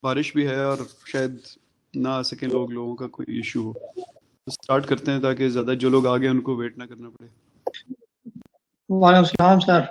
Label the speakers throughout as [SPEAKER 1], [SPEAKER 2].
[SPEAKER 1] बारिश भी है और शायद ना आ सके लोगों का कोई इशू हो। तो स्टार्ट करते हैं ताकि ज़्यादा जो लोग आ गए उनको वेट ना करना पड़े।
[SPEAKER 2] वालेकुम सलाम सर।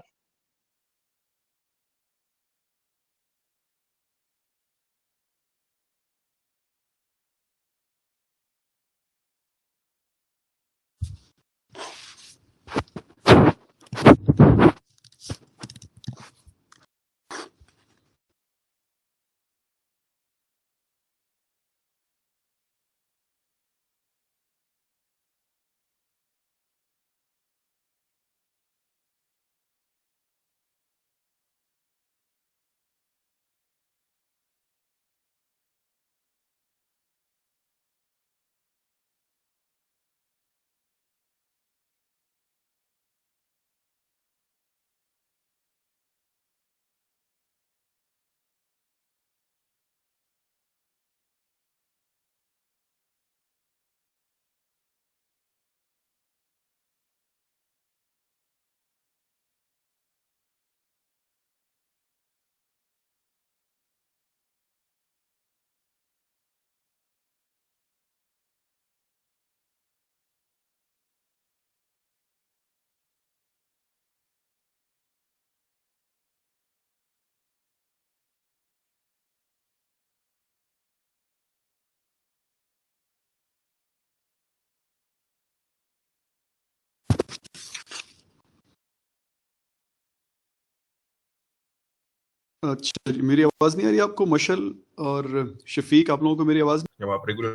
[SPEAKER 1] अच्छा जी, मेरी आवाज़ नहीं आ रही आपको? मशल और शफीक, आप लोगों को मेरी आवाज़?
[SPEAKER 3] जब आप रेगुलर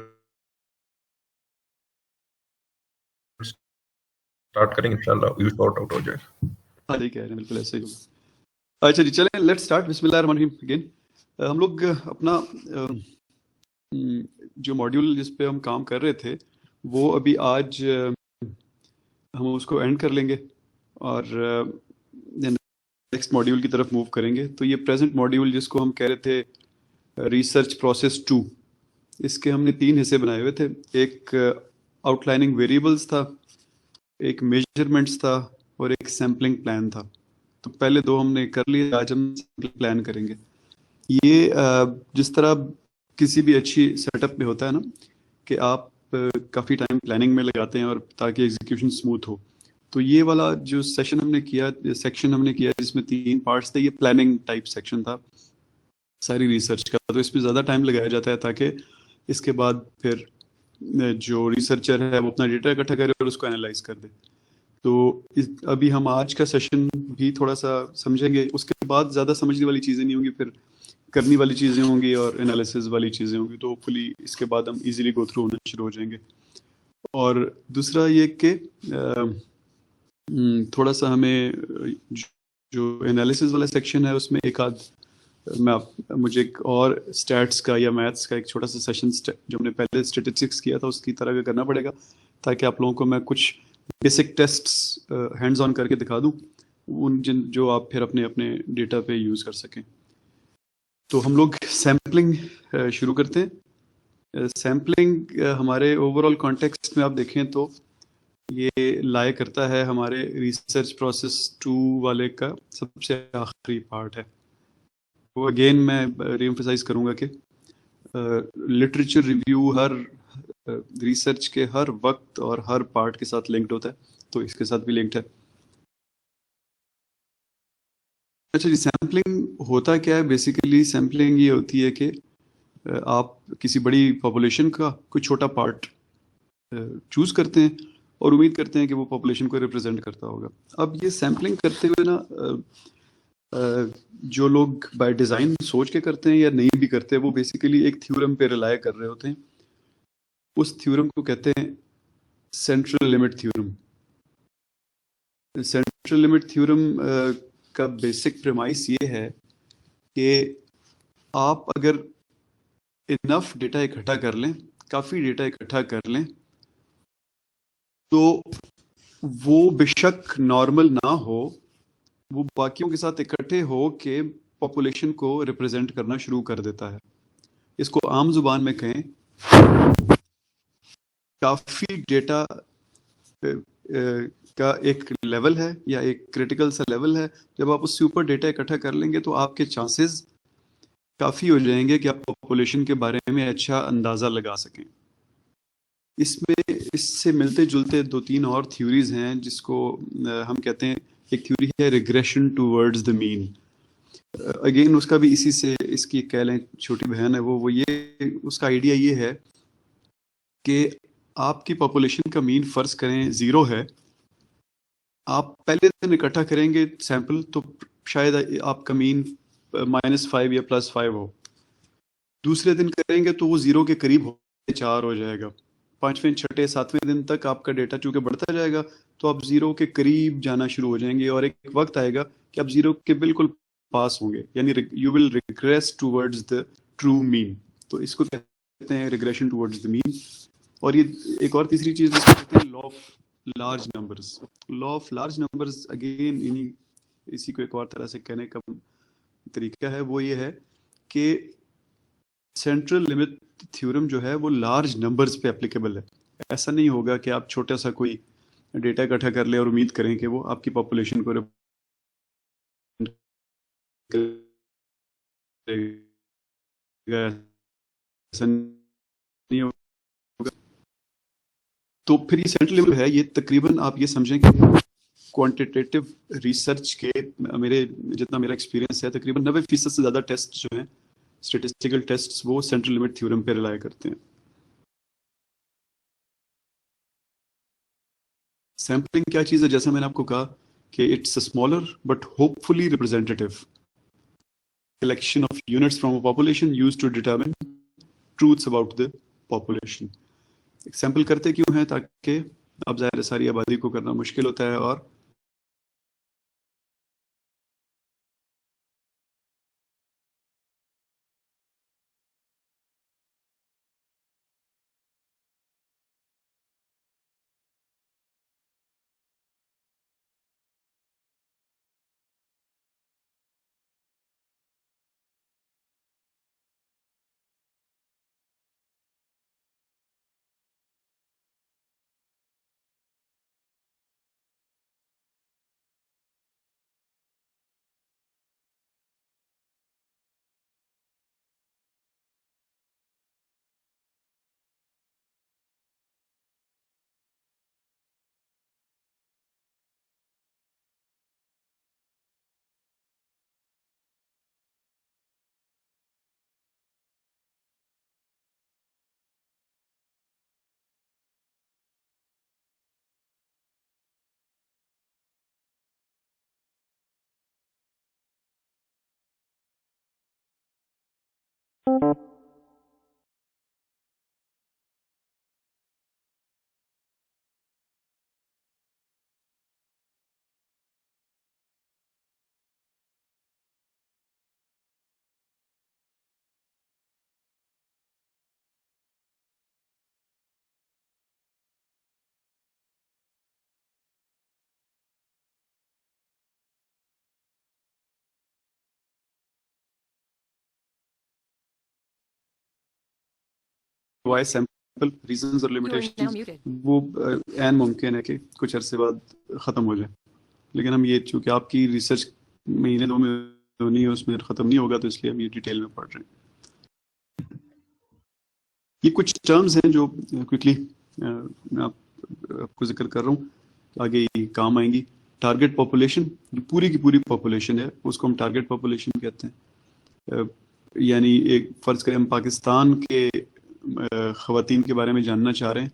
[SPEAKER 3] स्टार्ट करेंगे इंशाल्लाह ये सॉर्ट आउट हो जाएगा।
[SPEAKER 1] हाँ जी, कह रहे हैं बिल्कुल ऐसे ही होगा। अच्छा जी, चलें लेट्स स्टार्ट। बिस्मिल्लाहिर्रहमानिर्रहीम अगेन। हम लोग अपना जो मॉड्यूल जिस पे हम काम कर रहे थे वो अभी आज हम उसको एंड कर लेंगे और नेक्स्ट मॉड्यूल की तरफ मूव करेंगे। तो ये प्रेजेंट मॉड्यूल जिसको हम कह रहे थे रिसर्च प्रोसेस 2, इसके हमने 3 हिस्से बनाए हुए थे। एक आउटलाइनिंग वेरिएबल्स था, एक मेजरमेंट्स था और एक सैम्पलिंग प्लान था। तो पहले 2 हमने कर लिए, आज हम सैम्पलिंग प्लान करेंगे। ये जिस तरह किसी भी अच्छी सेटअप में होता है ना कि आप काफ़ी टाइम प्लानिंग में लगाते हैं और ताकि एग्जीक्यूशन स्मूथ हो, तो ये वाला जो सेशन हमने किया, सेक्शन हमने किया जिसमें 3 पार्ट्स थे, ये प्लानिंग टाइप सेक्शन था सारी रिसर्च का। तो इसमें ज़्यादा टाइम लगाया जाता है ताकि इसके बाद फिर जो रिसर्चर है वो अपना डेटा इकट्ठा करे और उसको एनालाइज कर दे। तो अभी हम आज का सेशन भी थोड़ा सा समझेंगे, उसके बाद ज़्यादा समझने वाली चीज़ें नहीं होंगी, फिर करने वाली चीज़ें होंगी और एनालिसिस वाली चीज़ें होंगी। तो होपफुली इसके बाद हम इजीली गो थ्रू होना शुरू हो जाएंगे। और दूसरा ये कि थोड़ा सा हमें जो एनालिसिस वाला सेक्शन है उसमें एक आध मुझे एक और स्टैट्स का या मैथ्स का एक छोटा सा सेशन जो हमने पहले स्टेटिस्टिक्स किया था उसकी तरह का करना पड़ेगा, ताकि आप लोगों को मैं कुछ बेसिक टेस्ट्स हैंड्स ऑन करके दिखा दूं जो आप फिर अपने अपने डेटा पे यूज़ कर सकें। तो हम लोग सैम्पलिंग शुरू करते हैं। सैम्पलिंग हमारे ओवरऑल कॉन्टेक्स्ट में आप देखें तो ये लाया करता है हमारे रिसर्च प्रोसेस 2 वाले का सबसे आखिरी पार्ट है। वो अगेन मैं रीएम्फसाइज करूँगा कि लिटरेचर रिव्यू हर रिसर्च के हर वक्त और हर पार्ट के साथ लिंक्ड होता है, तो इसके साथ भी लिंक्ड है। अच्छा जी, सैम्पलिंग होता क्या है? बेसिकली सैम्पलिंग ये होती है कि आप किसी बड़ी पॉपुलेशन का कोई छोटा पार्ट चूज करते हैं और उम्मीद करते हैं कि वो पॉपुलेशन को रिप्रेजेंट करता होगा। अब ये सैम्पलिंग करते हुए ना जो लोग बाय डिज़ाइन सोच के करते हैं या नहीं भी करते, वो बेसिकली एक थ्योरम पे रिलाय कर रहे होते हैं। उस थ्योरम को कहते हैं central limit theorem. Central limit theorem का बेसिक प्रेमाइस ये है कि आप अगर इनफ डेटा इकट्ठा कर लें, काफ़ी डेटा इकट्ठा कर लें, तो वो बेशक नॉर्मल ना हो, वो बाकियों के साथ इकट्ठे हो के पॉपुलेशन को रिप्रेजेंट करना शुरू कर देता है। इसको आम जुबान में कहें, काफ़ी डेटा का एक लेवल है या एक क्रिटिकल सा लेवल है, जब आप उससे ऊपर डेटा इकट्ठा कर लेंगे तो आपके चांसेस काफ़ी हो जाएंगे कि आप पॉपुलेशन के बारे में अच्छा अंदाज़ा लगा सकें। इसमें इससे मिलते जुलते 2-3 और थ्योरीज हैं जिसको हम कहते हैं। एक थ्योरी है regression towards the mean. Again उसका भी इसी से, इसकी कह लें छोटी बहन है वो ये, उसका आइडिया ये है कि आपकी पॉपुलेशन का मीन फर्ज करें 0 है, आप पहले दिन इकट्ठा करेंगे सैंपल तो शायद आपका मीन -5 या +5 हो। दूसरे दिन करेंगे तो वो 0 के करीब हो 4 हो जाएगा। 5वें 6ठे 7वें दिन तक आपका डेटा चूंकि बढ़ता जाएगा तो आप 0 के करीब जाना शुरू हो जाएंगे और एक वक्त आएगा कि आप 0 के बिल्कुल पास होंगे, यानी you will regress towards the true mean. तो इसको कहते हैं रिग्रेशन टूवर्ड्स द मीन। और ये एक और तीसरी चीज जिसको कहते हैं law of large numbers. Law of large numbers again इन्हीं इसी को एक और तरह से कहने का तरीका है, वो ये है कि सेंट्रल लिमिट थ्योरम जो है वो लार्ज नंबर्स पे एप्लीकेबल है। ऐसा नहीं होगा कि आप छोटा सा कोई डेटा इकट्ठा कर ले और उम्मीद करें कि वो आपकी पॉपुलेशन को करेगा, ऐसा नहीं होगा। तो फिर ये सेंट्रल लिमिट है, ये तकरीबन आप ये समझें कि क्वांटिटेटिव रिसर्च के जितना मेरा एक्सपीरियंस है, तकरीबन 90% से ज़्यादा टेस्ट जो हैं स्टेटिस्टिकल टेस्ट्स वो सेंट्रल लिमिट थ्योरम पे रिलाय करते हैं। सैम्पलिंग क्या चीज़ है? जैसा मैंने आपको कहा कि it's a smaller but hopefully representative collection of units from a population used to determine truths about the population. Example करते क्यों हैं? ताकि अब ज़ाहिर सारी आबादी को करना मुश्किल होता है और वाई सैंपल रीजंस और लिमिटेशंस वो एन मुमकिन है कि कुछ अरसे बाद ख़त्म हो जाए, लेकिन हम ये चूंकि आपकी रिसर्च महीने 2 में होनी है उसमें ख़त्म नहीं होगा, तो इसलिए हम ये डिटेल में पढ़ रहे हैं। ये कुछ टर्म्स हैं जो क्विकली मैं आपको जिक्र कर रहा हूँ, आगे ये काम आएंगी। टारगेट पॉपुलेशन, पूरी की पूरी पॉपुलेशन है उसको हम टारगेट पॉपुलेशन कहते हैं। यानी एक फ़र्ज़ करें हम पाकिस्तान के ख़वातीन के बारे में जानना चाह रहे हैं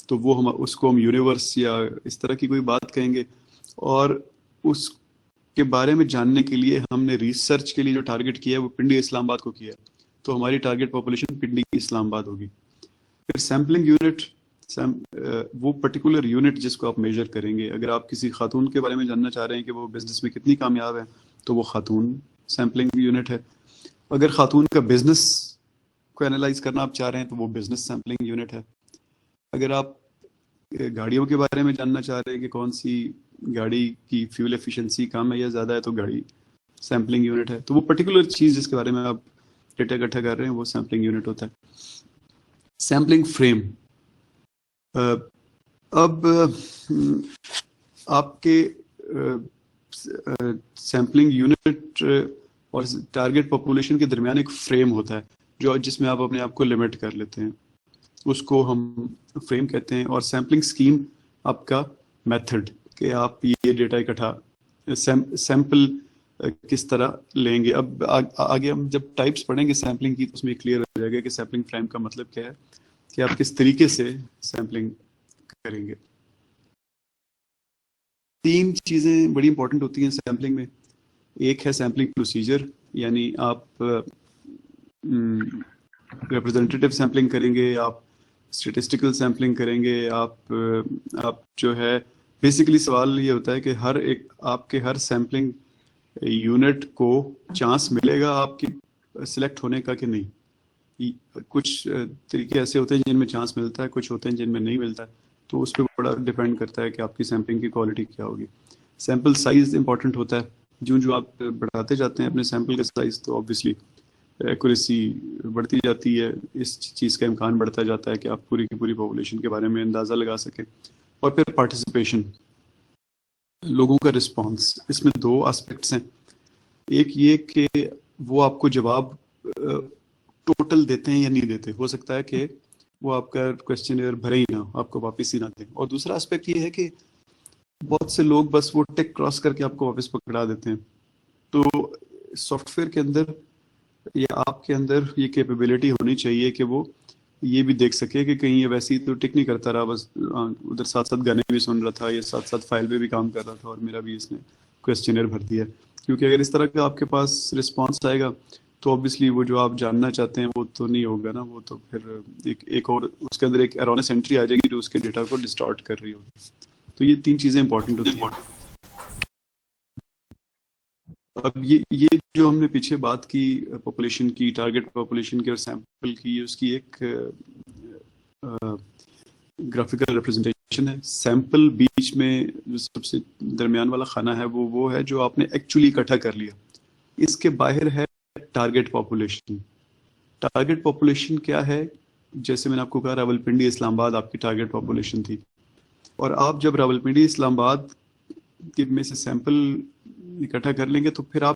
[SPEAKER 1] तो वो हम उसको हम यूनिवर्स या इस तरह की कोई बात कहेंगे, और उसके बारे में जानने के लिए हमने रिसर्च के लिए जो टारगेट किया है वो पिंडी इस्लामाबाद को किया है, तो हमारी टारगेट पॉपुलेशन पिंडी इस्लामाबाद होगी। फिर सैम्पलिंग यूनिट, वो पर्टिकुलर यूनिट जिसको आप मेजर करेंगे। अगर आप किसी खातून के बारे में जानना चाह रहे हैं कि वो बिजनेस में कितनी कामयाब है तो वो खातून सैम्पलिंग यूनिट है। अगर खातून का बिजनेस को एनालाइज करना आप चाह रहे हैं तो वो बिजनेस सैम्पलिंग यूनिट है। अगर आप गाड़ियों के बारे में जानना चाह रहे हैं कि कौन सी गाड़ी की फ्यूल एफिशिएंसी कम है या ज़्यादा है तो गाड़ी सैम्पलिंग यूनिट है। तो वो पर्टिकुलर चीज़ जिसके बारे में आप डेटा इकट्ठा कर रहे हैं वो सैम्पलिंग यूनिट होता है। सैम्पलिंग फ्रेम, अब आपके सैम्पलिंग यूनिट और टारगेट पॉपुलेशन के दरमियान एक फ्रेम होता है जो जिसमें आप अपने आप को लिमिट कर लेते हैं, उसको हम फ्रेम कहते हैं। और सैम्पलिंग स्कीम आपका मेथड कि आप ये डेटा इकट्ठा सैंपल किस तरह लेंगे। अब आगे हम जब टाइप्स पढ़ेंगे सैम्पलिंग की तो उसमें क्लियर हो जाएगा कि सैम्पलिंग फ्रेम का मतलब क्या है, कि आप किस तरीके से सैम्पलिंग करेंगे। 3 चीज़ें बड़ी इंपॉर्टेंट होती हैं सैम्पलिंग में। एक है सैम्पलिंग प्रोसीजर, यानी आप रिप्रेजेंटेटिव सैम्पलिंग करेंगे, आप स्टेटिस्टिकल सैम्पलिंग करेंगे, आप जो है बेसिकली सवाल ये होता है कि आपके हर सैम्पलिंग यूनिट को चांस मिलेगा आपकी सिलेक्ट होने का कि नहीं। कुछ तरीके ऐसे होते हैं जिनमें चांस मिलता है, कुछ होते हैं जिनमें नहीं मिलता है, तो उस पर बड़ा डिपेंड करता है कि आपकी सैम्पलिंग की क्वालिटी क्या होगी। सैम्पल साइज इंपॉर्टेंट होता है, जो आप बढ़ाते जाते हैं अपने सैम्पल का साइज तो ऑब्वियसली एक्यूरेसी बढ़ती जाती है, इस चीज़ का इम्कान बढ़ता जाता है कि आप पूरी की पूरी पॉपुलेशन के बारे में अंदाज़ा लगा सकें। और फिर पार्टिसिपेशन, लोगों का रिस्पांस, इसमें 2 एस्पेक्ट्स हैं। एक ये कि वो आपको जवाब टोटल देते हैं या नहीं देते, हो सकता है कि वो आपका क्वेश्चन भरे ही ना, आपको वापस ही ना दें। और दूसरा एस्पेक्ट ये है कि बहुत से लोग बस वो टिक क्रॉस करके आपको वापस पकड़ा देते हैं। तो सॉफ्टवेयर के अंदर या आपके अंदर ये कैपेबिलिटी होनी चाहिए कि वो ये भी देख सके कि कहीं ये वैसे ही तो टिक नहीं करता रहा, बस उधर साथ साथ गाने भी सुन रहा था, ये साथ साथ फाइल पे भी काम कर रहा था और मेरा भी इसने क्वेश्चनर भर दिया। क्योंकि अगर इस तरह का आपके पास रिस्पांस आएगा तो ऑब्वियसली वो जो आप जानना चाहते हैं वो तो नहीं होगा ना, वो तो फिर एक और उसके अंदर एक एरोनस एंट्री आ जाएगी जो उसके डेटा को डिस्टॉर्ट कर रही होगी। तो ये 3 चीज़ें इंपॉर्टेंट होती हैं। अब ये जो हमने पीछे बात की पॉपुलेशन की, टारगेट पॉपुलेशन की और सैंपल की, उसकी एक ग्राफिकल रिप्रेजेंटेशन है। सैंपल बीच में जो सबसे दरमियान वाला खाना है वो है जो आपने एक्चुअली इकट्ठा कर लिया। इसके बाहर है टारगेट पॉपुलेशन। टारगेट पॉपुलेशन क्या है? जैसे मैंने आपको कहा रावलपिंडी इस्लामाबाद आपकी टारगेट पॉपुलेशन थी, और आप जब रावलपिंडी इस्लामाबाद के में से सैंपल इकट्ठा कर लेंगे तो फिर आप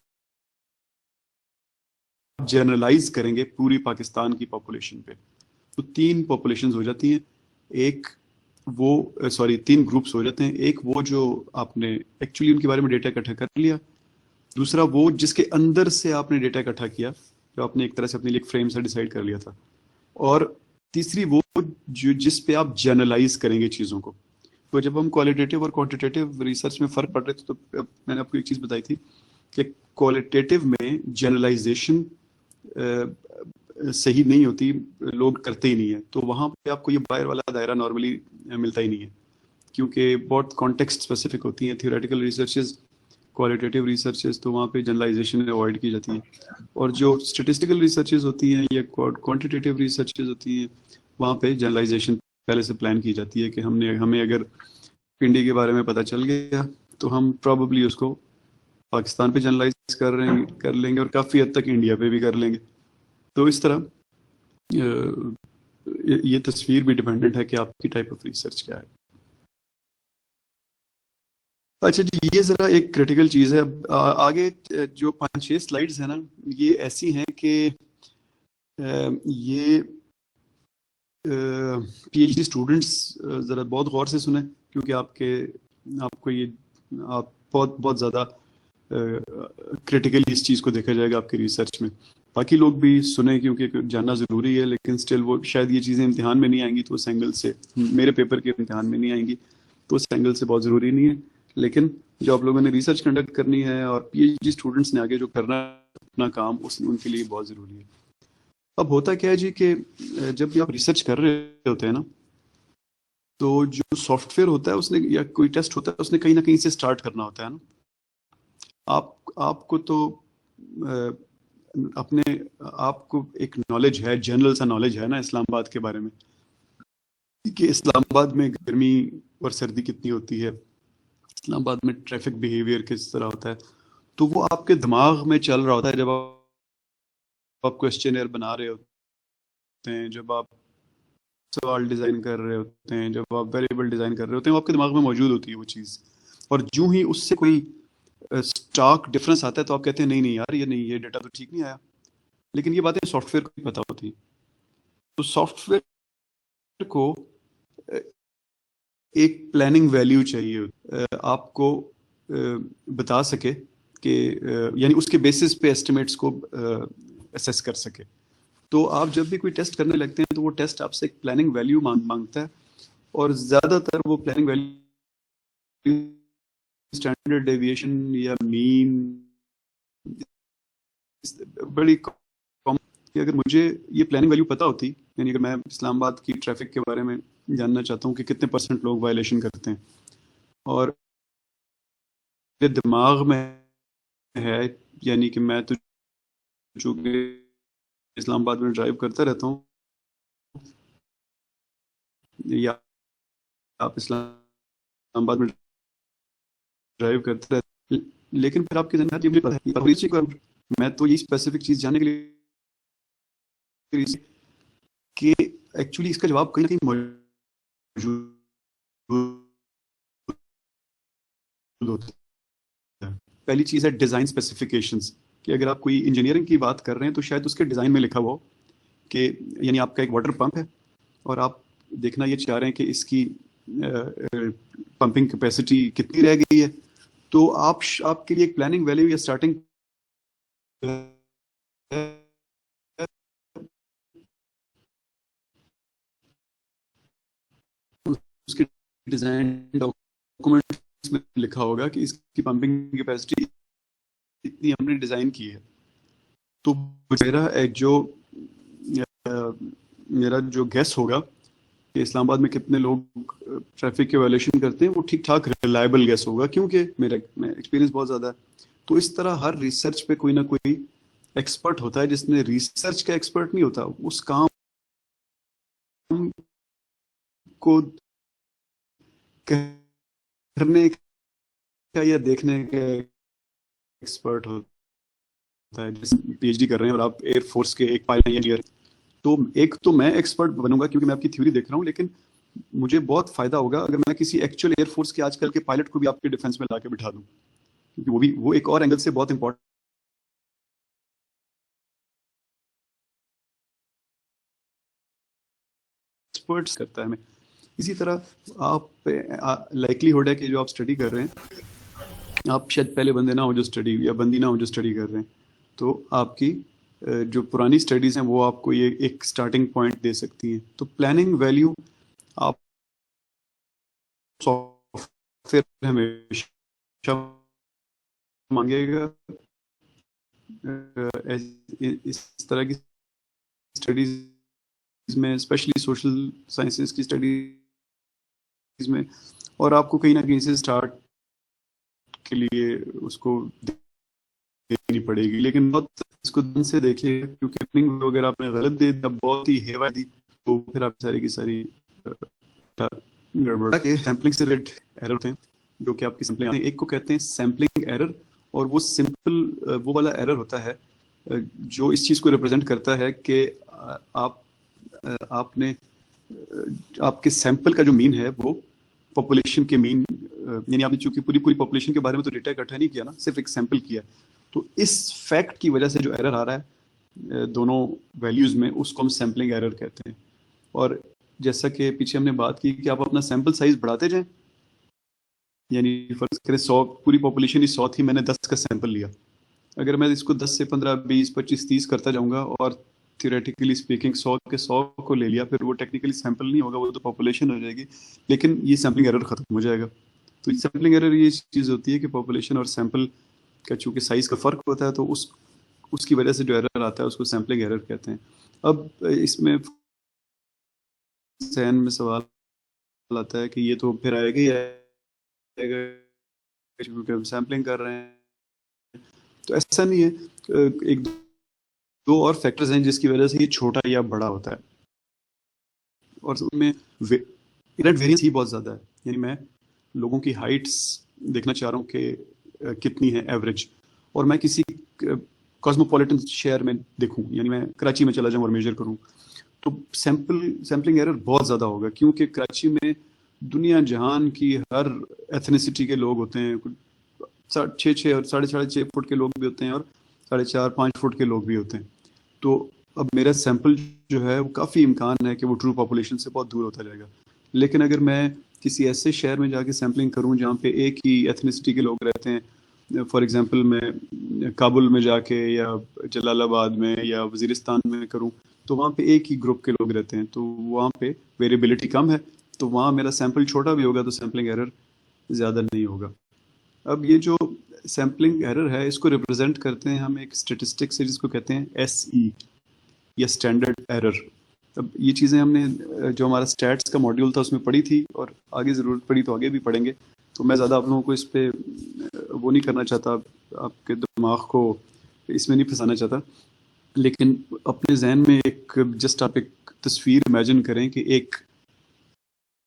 [SPEAKER 1] जनरलाइज करेंगे पूरी पाकिस्तान की पॉपुलेशन पे। तो 3 पॉपुलेशंस हो जाती हैं। एक वो 3 ग्रुप्स हो जाते हैं। एक वो जो आपने एक्चुअली उनके बारे में डेटा इकट्ठा कर लिया, दूसरा वो जिसके अंदर से आपने डेटा इकट्ठा किया, जो आपने एक तरह से अपने लिए एक फ्रेम से डिसाइड कर लिया था, और तीसरी वो जो जिस पे आप जनरलाइज करेंगे चीज़ों को। तो जब हम क्वालिटेटिव और क्वांटिटेटिव रिसर्च में फ़र्क पढ़ रहे थे तो मैंने आपको एक चीज़ बताई थी कि क्वालिटेटिव में जनरलाइजेशन सही नहीं होती, लोग करते ही नहीं है, तो वहाँ पे आपको ये बाहर वाला दायरा नॉर्मली मिलता ही नहीं है, क्योंकि बहुत कॉन्टेक्स्ट स्पेसिफिक होती हैं थियोरेटिकल रिसर्चेज, क्वालिटेटिव रिसर्चेज, तो वहाँ पे जनरलाइजेशन अवॉइड की जाती है। और जो स्टेटिस्टिकल रिसर्चेज होती हैं या क्वांटिटेटिव रिसर्चेज होती हैं, वहाँ पे जनरलाइजेशन पहले से प्लान की जाती है कि हमें अगर पिंडी के बारे में पता चल गया तो हम प्रॉबली उसको पाकिस्तान पे जनरलाइज कर लेंगे और काफ़ी हद तक इंडिया पे भी कर लेंगे। तो इस तरह ये तस्वीर भी डिपेंडेंट है कि आपकी टाइप ऑफ रिसर्च क्या है। अच्छा जी, ये जरा एक क्रिटिकल चीज़ है। आगे जो 5-6 स्लाइड्स है ना, ये ऐसी हैं कि ये पीएचडी स्टूडेंट्स ज़रा बहुत गौर से सुने, क्योंकि आपको ये आप बहुत ज़्यादा क्रिटिकली इस चीज़ को देखा जाएगा आपकी रिसर्च में। बाकी लोग भी सुने क्योंकि जानना ज़रूरी है, लेकिन स्टिल वो शायद ये चीज़ें इम्तिहान में नहीं आएंगी, तो उस एंगल से मेरे पेपर के इम्तिहान में नहीं आएंगी, तो उस एंगल से बहुत ज़रूरी नहीं है। लेकिन जो आप लोगों ने रिसर्च कंडक्ट करनी है और पीएचडी स्टूडेंट्स ने आगे जो करना अपना काम, उनके लिए बहुत ज़रूरी है। अब होता क्या है जी कि जब भी आप रिसर्च कर रहे होते हैं ना, तो जो सॉफ्टवेयर होता है उसने या कोई टेस्ट होता है उसने कहीं ना कहीं से स्टार्ट करना होता है ना। आपको तो आपको एक नॉलेज है, जनरल सा नॉलेज है ना इस्लामाबाद के बारे में, कि इस्लामाबाद में गर्मी और सर्दी कितनी होती है, इस्लामाबाद में ट्रैफिक बिहेवियर किस तरह होता है। तो वो आपके दिमाग में चल रहा होता है जब आप क्वेश्चनर बना रहे होते हैं, जब आप सवाल डिज़ाइन कर रहे होते हैं, जब आप वेरिएबल डिज़ाइन कर रहे होते हैं, वो आपके दिमाग में मौजूद होती है वो चीज़। और जो ही उससे कोई स्टार्क डिफरेंस आता है तो आप कहते हैं नहीं नहीं यार ये डेटा तो ठीक नहीं आया, लेकिन ये बातें सॉफ्टवेयर को नहीं पता होती। तो सॉफ्टवेयर को एक प्लानिंग वैल्यू चाहिए आपको बता सके कि यानी उसके बेसिस पे एस्टिमेट्स को असेस कर सके। तो आप जब भी कोई टेस्ट करने लगते हैं तो वो टेस्ट आपसे एक प्लानिंग वैल्यू मांगता है, और ज़्यादातर वो प्लानिंग वैल्यू स्टैंडर्ड डेविएशन या मीन बड़ी कॉमन कि अगर मुझे ये प्लानिंग वैल्यू पता होती, यानी अगर मैं इस्लामाबाद की ट्रैफिक के बारे में जानना चाहता हूँ कि कितने % लोग वायलेशन करते हैं, और मेरे दिमाग में है, यानी कि मैं तो चूँकि इस्लामाबाद में ड्राइव करता रहता हूँ, या आप इस्लामाबाद में ड्राइव करते रहते, लेकिन फिर आपके जहन में ये मुझे पता है मैं तो ये स्पेसिफिक चीज़ जानने के लिए कि एक्चुअली इसका जवाब कहीं ना कहीं मौजूद होता है। पहली चीज़ है डिज़ाइन स्पेसिफिकेशंस, कि अगर आप कोई इंजीनियरिंग की बात कर रहे हैं तो शायद उसके डिज़ाइन में लिखा हुआ हो कि यानी आपका एक वाटर पंप है और आप देखना ये चाह रहे हैं कि इसकी पंपिंग कैपेसिटी कितनी रह गई है, तो आपके लिए एक प्लानिंग वैल्यू या स्टार्टिंग उसके डिज़ाइन डॉक्यूमेंट्स में लिखा होगा कि इसकी पंपिंग कैपेसिटी इतनी हमने डिज़ाइन की है। तो मेरा जो गेस होगा कि इस्लामाबाद में कितने लोग ट्रैफिक के वायलेशन करते हैं, वो ठीक ठाक रिलायबल गेस होगा, क्योंकि मेरा एक्सपीरियंस बहुत ज़्यादा है। तो इस तरह हर रिसर्च पे कोई ना कोई एक्सपर्ट होता है, जिसमें रिसर्च का एक्सपर्ट नहीं होता, उस काम को करने का या देखने का एक्सपर्ट होता है। जैसे PhD कर रहे हैं और आप एयरफोर्स के एक पायलट इंजीनियर, तो एक तो मैं एक्सपर्ट बनूंगा क्योंकि मैं आपकी थ्योरी देख रहा हूँ, लेकिन मुझे बहुत फायदा होगा अगर मैं किसी एक्चुअल एयरफोर्स के आजकल के पायलट को भी आपके डिफेंस में लाके बिठा दूं, क्योंकि वो एक और एंगल से बहुत इंपॉर्टेंट एक्सपर्ट्स करता है हमें। इसी तरह आप लाइकलीहुड है कि जो आप स्टडी कर रहे हैं, आप शायद पहले बंदे ना हो जो स्टडी, या बंदी ना हो जो स्टडी कर रहे हैं, तो आपकी जो पुरानी स्टडीज़ हैं वो आपको ये एक स्टार्टिंग पॉइंट दे सकती हैं। तो प्लानिंग वैल्यू आप सॉफ्टवेयर हमेशा मांगेगा इस तरह की स्टडीज में, स्पेशली सोशल साइंसेस की स्टडीज में, और आपको कहीं ना कहीं से स्टार्ट के लिए उसको देनी पड़ेगी, लेकिन बहुत इसको ध्यान से देखिए, क्योंकि प्लानिंग अगर आपने गलत दे दिया, बहुत ही हेवा दी, तो फिर आप सारी की सारी गड़बड़ के सैम्पलिंग से रिलेटेड एरर होते हैं, जो कि आपकी सैम्पलिंग आते हैं। एक को कहते हैं सैम्पलिंग एरर, और वो सिंपल वो वाला एरर होता है जो इस चीज़ को रिप्रेजेंट करता है कि आपने आपके सैंपल का जो मीन है वो पॉपुलेशन के मीन, यानी आपने चूंकि पूरी पॉपुलेशन के बारे में तो डेटा इकट्ठा नहीं किया ना, सिर्फ एक सैंपल किया, तो इस फैक्ट की वजह से जो एरर आ रहा है दोनों वैल्यूज़ में, उसको हम सैम्पलिंग एरर कहते हैं। और जैसा कि पीछे हमने बात की कि आप अपना सैंपल साइज बढ़ाते जाएं, यानी फर्ज करें 100 पूरी पॉपुलेशन ही 100 थी, मैंने 10 का सैंपल लिया, अगर मैं इसको 10 से 15 20 25 30 करता जाऊंगा और थियोरेटिकली स्पीकिंग 100 के 100 को ले लिया, फिर वो टेक्निकली सैंपल नहीं होगा, वो तो पॉपुलेशन हो जाएगी, लेकिन ये सैम्पलिंग एरर खत्म हो जाएगा। तो ये सैम्पलिंग एरर ये चीज़ होती है कि पॉपुलेशन और सैंपल का चूँकि साइज़ का फ़र्क होता है, तो उसकी वजह से जो एरर आता है उसको सैम्पलिंग एरर कहते हैं। अब इसमें जहन में सवाल आता है कि ये तो फिर आएगा ही आएगा क्योंकि हम सैम्पलिंग कर रहे हैं, तो ऐसा नहीं है। एक दो और फैक्टर्स हैं जिसकी वजह से ये छोटा या बड़ा होता है, और उनमें इरर वेरिएंस ही बहुत ज़्यादा है। यानी मैं लोगों की हाइट्स देखना चाह रहा हूँ कि कितनी है एवरेज, और मैं किसी कॉस्मोपॉलिटन शहर में देखूँ, यानी मैं कराची में चला जाऊँ और मेजर करूँ, तो सैम्पलिंग एरर बहुत ज़्यादा होगा, क्योंकि कराची में दुनिया जहान की हर एथनिसिटी के लोग होते हैं, छः छः और साढ़े साढ़े 6 फुट के लोग भी होते हैं और 4.5 5 फुट के लोग भी होते हैं। तो अब मेरा सैंपल जो है वो काफ़ी इम्कान है कि वो ट्रू पॉपुलेशन से बहुत दूर होता जाएगा। लेकिन अगर मैं किसी ऐसे शहर में जाके सैम्पलिंग करूं जहाँ पे एक ही एथनिसिटी के लोग रहते हैं, फॉर एग्जांपल मैं काबुल में जाके या जलालाबाद में या वजीरिस्तान में करूं, तो वहाँ पे एक ही ग्रुप के लोग रहते हैं, तो वहाँ पे वेरिएबिलिटी कम है, तो वहाँ मेरा सैंपल छोटा भी होगा तो सैम्पलिंग एरर ज़्यादा नहीं होगा। अब ये जो सैम्पलिंग एरर है इसको रिप्रेजेंट करते हैं हम एक स्टेटिस्टिक से जिसको कहते हैं SE या स्टैंडर्ड एरर। अब ये चीज़ें हमने जो हमारा स्टैट्स का मॉड्यूल था उसमें पढ़ी थी और आगे ज़रूरत पड़ी तो आगे भी पढ़ेंगे, तो मैं ज़्यादा आप लोगों को इस पे वो नहीं करना चाहता, आपके दिमाग को इसमें नहीं फंसाना चाहता। लेकिन अपने जहन में एक जस्ट आप एक तस्वीर इमेजिन करें कि एक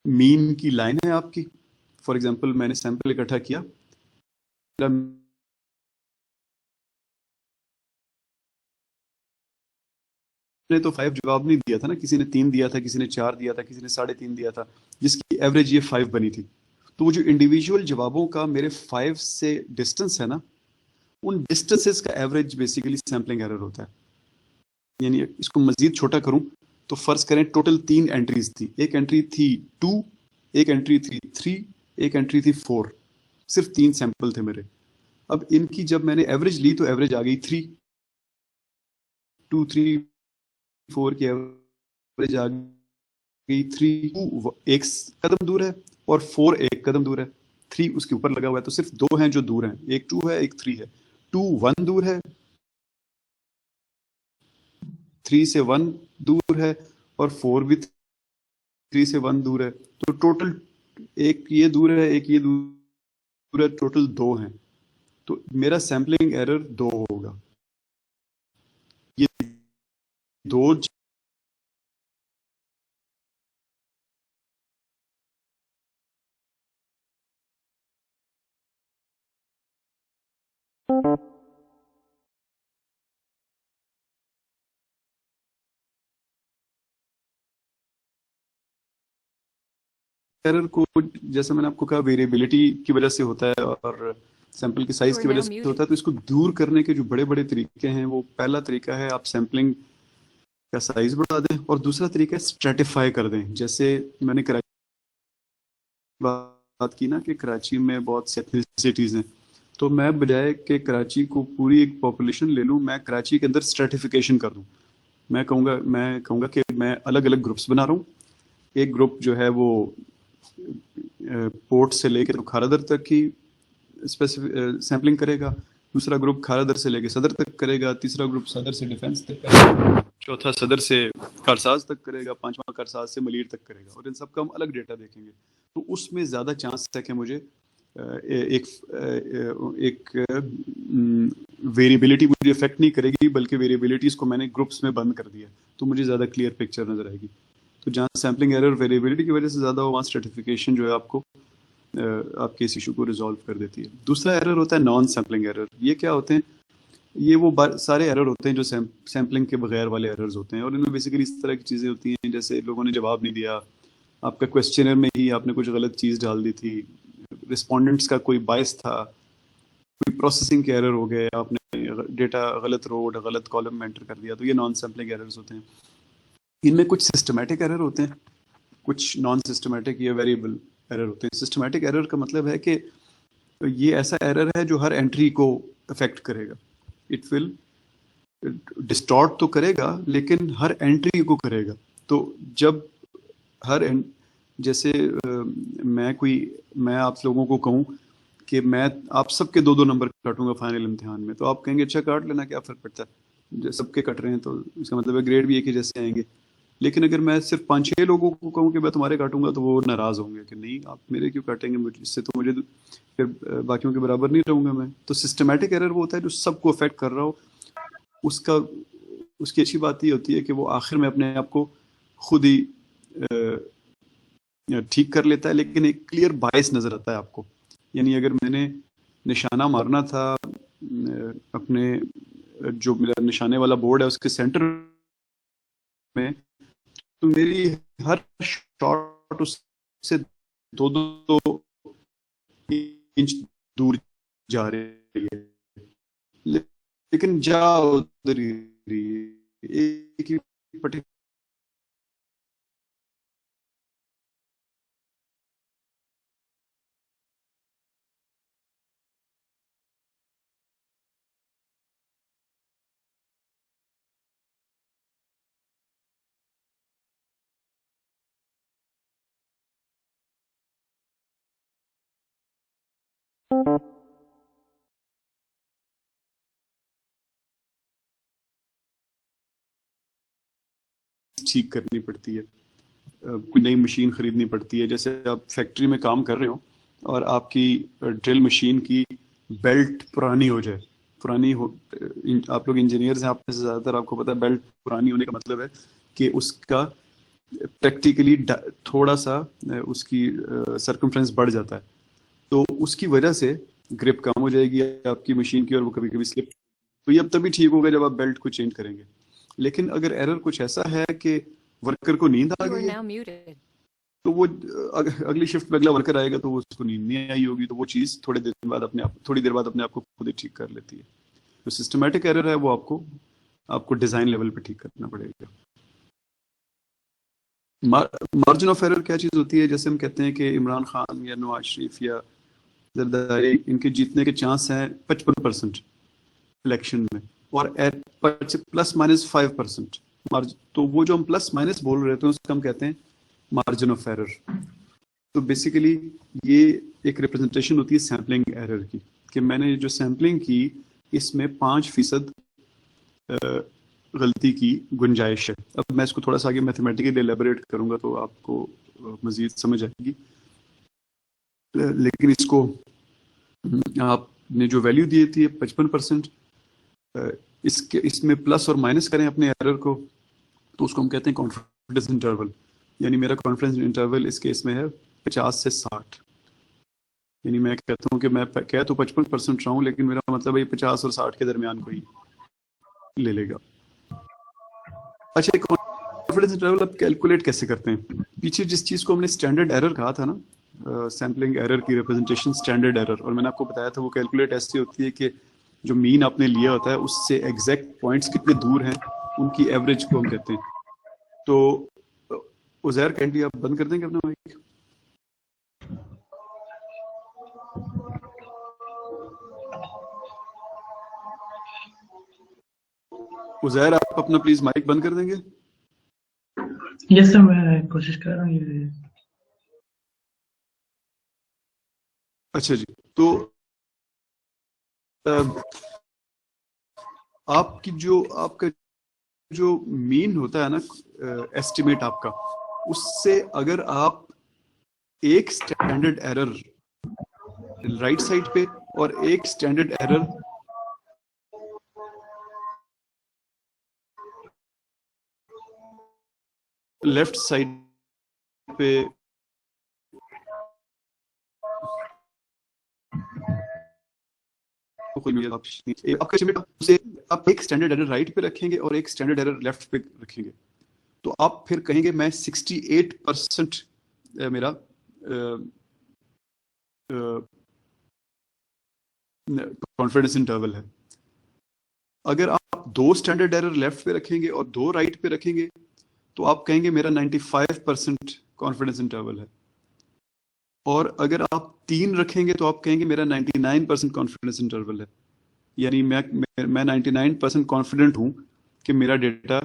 [SPEAKER 1] मीन की लाइन है आपकी। फॉर एग्जांपल मैंने सैंपल इकट्ठा किया, ने तो 5 जवाब नहीं दिया था ना, किसी ने 3 दिया था, किसी ने 4 दिया था, किसी ने 3.5 दिया था, जिसकी एवरेज ये 5 बनी थी। तो वो जो इंडिविजुअल जवाबों का मेरे 5 से डिस्टेंस है ना, उन डिस्टेंसेस का एवरेज बेसिकली सैम्पलिंग एरर होता है। यानी इसको मजीद छोटा करूं तो फर्ज करें टोटल 3 एंट्रीज थी, एक एंट्री थी 2, एक एंट्री थी 3, एक एंट्री थी 4, सिर्फ 3 सैंपल थे मेरे। अब इनकी जब मैंने एवरेज ली तो एवरेज आ गई 3, 2 3 4 की एवरेज आ गई 3, 2 एक कदम दूर है और 4 एक कदम दूर है, 3 उसके ऊपर लगा हुआ है, तो सिर्फ 2 हैं जो दूर हैं, एक 2 है एक 3 है। 2 1 दूर है, 3 से 1 दूर है और 4 भी 3 से 1 दूर है, तो टोटल एक ये दूर है एक ये दूर है, टोटल 2 हैं। तो मेरा सैम्पलिंग एरर 2 होगा। ये 2 एरर को, जैसे मैंने आपको कहा, वेरिएबिलिटी की वजह से होता है और सैंपल की साइज की वजह से होता है। तो इसको दूर करने के जो बड़े बड़े तरीके हैं, वो पहला तरीका है आप सैंपलिंग का साइज बढ़ा दें और दूसरा तरीका है स्ट्रेटिफाई कर दें। जैसे मैंने कराची बात की ना कि कराची में बहुत से एथनिसिटीज़ हैं, तो मैं बजाय कि कराची को पूरी एक पॉपुलेशन ले लूँ, मैं कराची के अंदर स्ट्रेटिफिकेशन कर दूँ। मैं कहूँगा कि मैं अलग अलग ग्रुप्स बना रहा हूँ। एक ग्रुप जो है वो पोर्ट से लेकर खारादर तक की सैम्पलिंग करेगा, दूसरा ग्रुप खारादर से लेकर सदर तक करेगा, तीसरा ग्रुप सदर से डिफेंस तक करेगा, चौथा सदर से कारसाज तक करेगा, पांचवा कारसाज से मलीर तक करेगा, और इन सब का हम अलग डेटा देखेंगे। तो उसमें ज़्यादा चांस है कि मुझे एक वेरिएबिलिटी मुझे इफेक्ट नहीं करेगी, बल्कि वेरिएबिलिटीज़ को मैंने ग्रुप्स में बंद कर दिया, तो मुझे ज़्यादा क्लियर पिक्चर नज़र आएगी। तो जहाँ सैम्पलिंग एरर वेरिएबिलिटी की वजह से ज़्यादा हो, वहाँ स्ट्रेटिफिकेशन जो है आपको आपके इस इशू को रिजॉल्व कर देती है। दूसरा एरर होता है नॉन सैम्पलिंग एरर। ये क्या होते हैं? ये वो सारे एरर होते हैं जो सैम्पलिंग के बगैर वाले एरर्स होते हैं, और इनमें बेसिकली इस तरह की चीज़ें होती हैं जैसे लोगों ने जवाब नहीं दिया, आपका क्वेश्चनर में ही आपने कुछ गलत चीज़ डाल दी थी, रिस्पोंडेंट्स का कोई बायस था, कोई प्रोसेसिंग के एरर हो गए, आपने डेटा गलत रो गलत कॉलम में एंटर कर दिया, तो ये नॉन सैम्पलिंग एरर्स होते हैं। इनमें कुछ सिस्टमेटिक एरर होते हैं, कुछ नॉन सिस्टमेटिक या वेरिएबल एरर होते हैं। सिस्टमेटिक एरर का मतलब है कि ये ऐसा एरर है जो हर एंट्री को अफेक्ट करेगा। इट विल डिस्टॉर्ट तो करेगा लेकिन हर एंट्री को करेगा। तो जब जैसे मैं आप लोगों को कहूँ कि मैं आप सबके 2-2 नंबर काटूंगा फाइनल इम्तिहान में, तो आप कहेंगे अच्छा काट लेना, क्या फ़र्क पड़ता है, सबके कट रहे हैं तो इसका मतलब है ग्रेड भी एक ही जैसे आएंगे। लेकिन अगर मैं सिर्फ 5-6 लोगों को कहूँ कि मैं तुम्हारे काटूंगा, तो वो नाराज़ होंगे कि नहीं आप मेरे क्यों काटेंगे, इससे तो मुझे फिर बाकियों के बराबर नहीं रहूँगा मैं। तो सिस्टमेटिक एरर वो होता है जो सबको अफेक्ट कर रहा हो। उसकी अच्छी बात ये होती है कि वो आखिर में अपने आप को खुद ही ठीक कर लेता है, लेकिन एक क्लियर बायस नज़र आता है आपको। यानी अगर मैंने निशाना मारना था अपने जो मेरा निशाने वाला बोर्ड है उसके सेंटर में, तो मेरी हर शॉट उससे 2-2 इंच दूर जा रही है, लेकिन जा उधर ही रही है, एक ही पर्टिकुलर ठीक करनी पड़ती है, कोई नई मशीन खरीदनी पड़ती है। जैसे आप फैक्ट्री में काम कर रहे हो और आपकी ड्रिल मशीन की बेल्ट पुरानी हो जाए, पुरानी हो, आप लोग इंजीनियर्स हैं, आप में से ज़्यादातर आपको पता है बेल्ट पुरानी होने का मतलब है कि उसका प्रैक्टिकली थोड़ा सा उसकी सर्कमफ्रेंस बढ़ जाता है, तो उसकी वजह से ग्रिप कम हो जाएगी आपकी मशीन की और वो कभी कभी स्लिप, तो ये अब तभी ठीक होगा जब आप बेल्ट को चेंज करेंगे। लेकिन अगर एरर कुछ ऐसा है कि वर्कर को नींद आ
[SPEAKER 4] You are
[SPEAKER 1] गई है,
[SPEAKER 4] now muted.
[SPEAKER 1] तो वो अगली शिफ्ट में अगला वर्कर आएगा तो वो उसको नींद नहीं आई होगी, तो वो चीज़ थोड़ी देर बाद अपने आप को खुद ही ठीक कर लेती है। जो सिस्टमेटिक एरर है वो आपको डिज़ाइन लेवल पे ठीक करना पड़ेगा। मार्जिन ऑफ एरर क्या चीज़ होती है? जैसे हम कहते हैं कि इमरान खान या नवाज शरीफ या जरदारी, इनके जीतने के चांस हैं 55% इलेक्शन में, और प्लस माइनस 5%, तो वो जो हम प्लस माइनस बोल रहे थे उसको हम कहते हैं मार्जिन ऑफ एरर। तो बेसिकली ये एक रिप्रेजेंटेशन होती है सैम्पलिंग एरर की, कि मैंने जो सैम्पलिंग की इसमें 5% गलती की गुंजाइश है। अब मैं इसको थोड़ा सा आगे मैथमेटिकली एलेबोरेट करूंगा तो आपको मजीद समझ आएगी, लेकिन इसको आपने जो वैल्यू दी थी 55%, इसमें प्लस और माइनस करें अपने एरर को, तो उसको हम कहते हैं कॉन्फिडेंस इंटरवल। यानी मेरा कॉन्फिडेंस इंटरवल इस केस में है 50 से 60। यानी मैं कहता हूँ कि मैं कह तो 55% रहा हूँ, लेकिन मेरा मतलब है 50 और 60 के दरमियान कोई ले लेगा। अच्छा, कॉन्फिडेंस इंटरवल आप कैलकुलेट कैसे करते हैं? पीछे जिस चीज़ को हमने स्टैंडर्ड एरर कहा था ना, सैम्पलिंग एरर की रिप्रेजेंटेशन स्टैंडर्ड एरर, और मैंने आपको बताया था वो कैलकुलेट ऐसी होती है कि जो मीन आपने लिया होता है उससे एग्जैक्ट पॉइंट्स कितने दूर हैं, उनकी एवरेज को हम कहते हैं। तो उज़ैर कैंडी आप बंद कर देंगे अपना माइक? उज़ैर आप अपना प्लीज माइक बंद कर देंगे?
[SPEAKER 2] यस सर, मैं कोशिश कर रहा हूँ।
[SPEAKER 1] अच्छा जी, तो आपका जो मीन होता है ना, एस्टिमेट आपका, उससे अगर आप एक स्टैंडर्ड एरर राइट साइड पे और एक स्टैंडर्ड एरर लेफ्ट साइड पे आप एक स्टैंडर्ड एरर राइट पे रखेंगे और एक स्टैंडर्ड एरर लेफ्ट पे रखेंगे, तो आप फिर कहेंगे मैं 68% मेरा कॉन्फिडेंस इंटरवल है। अगर आप 2 स्टैंडर्ड एरर लेफ्ट पे रखेंगे और 2 राइट पे रखेंगे तो आप कहेंगे मेरा 95% कॉन्फिडेंस इंटरवल है। और अगर आप 3 रखेंगे तो आप कहेंगे मेरा 99% कॉन्फिडेंस इंटरवल है। यानी मैं 99% कॉन्फिडेंट हूँ कि मेरा डेटा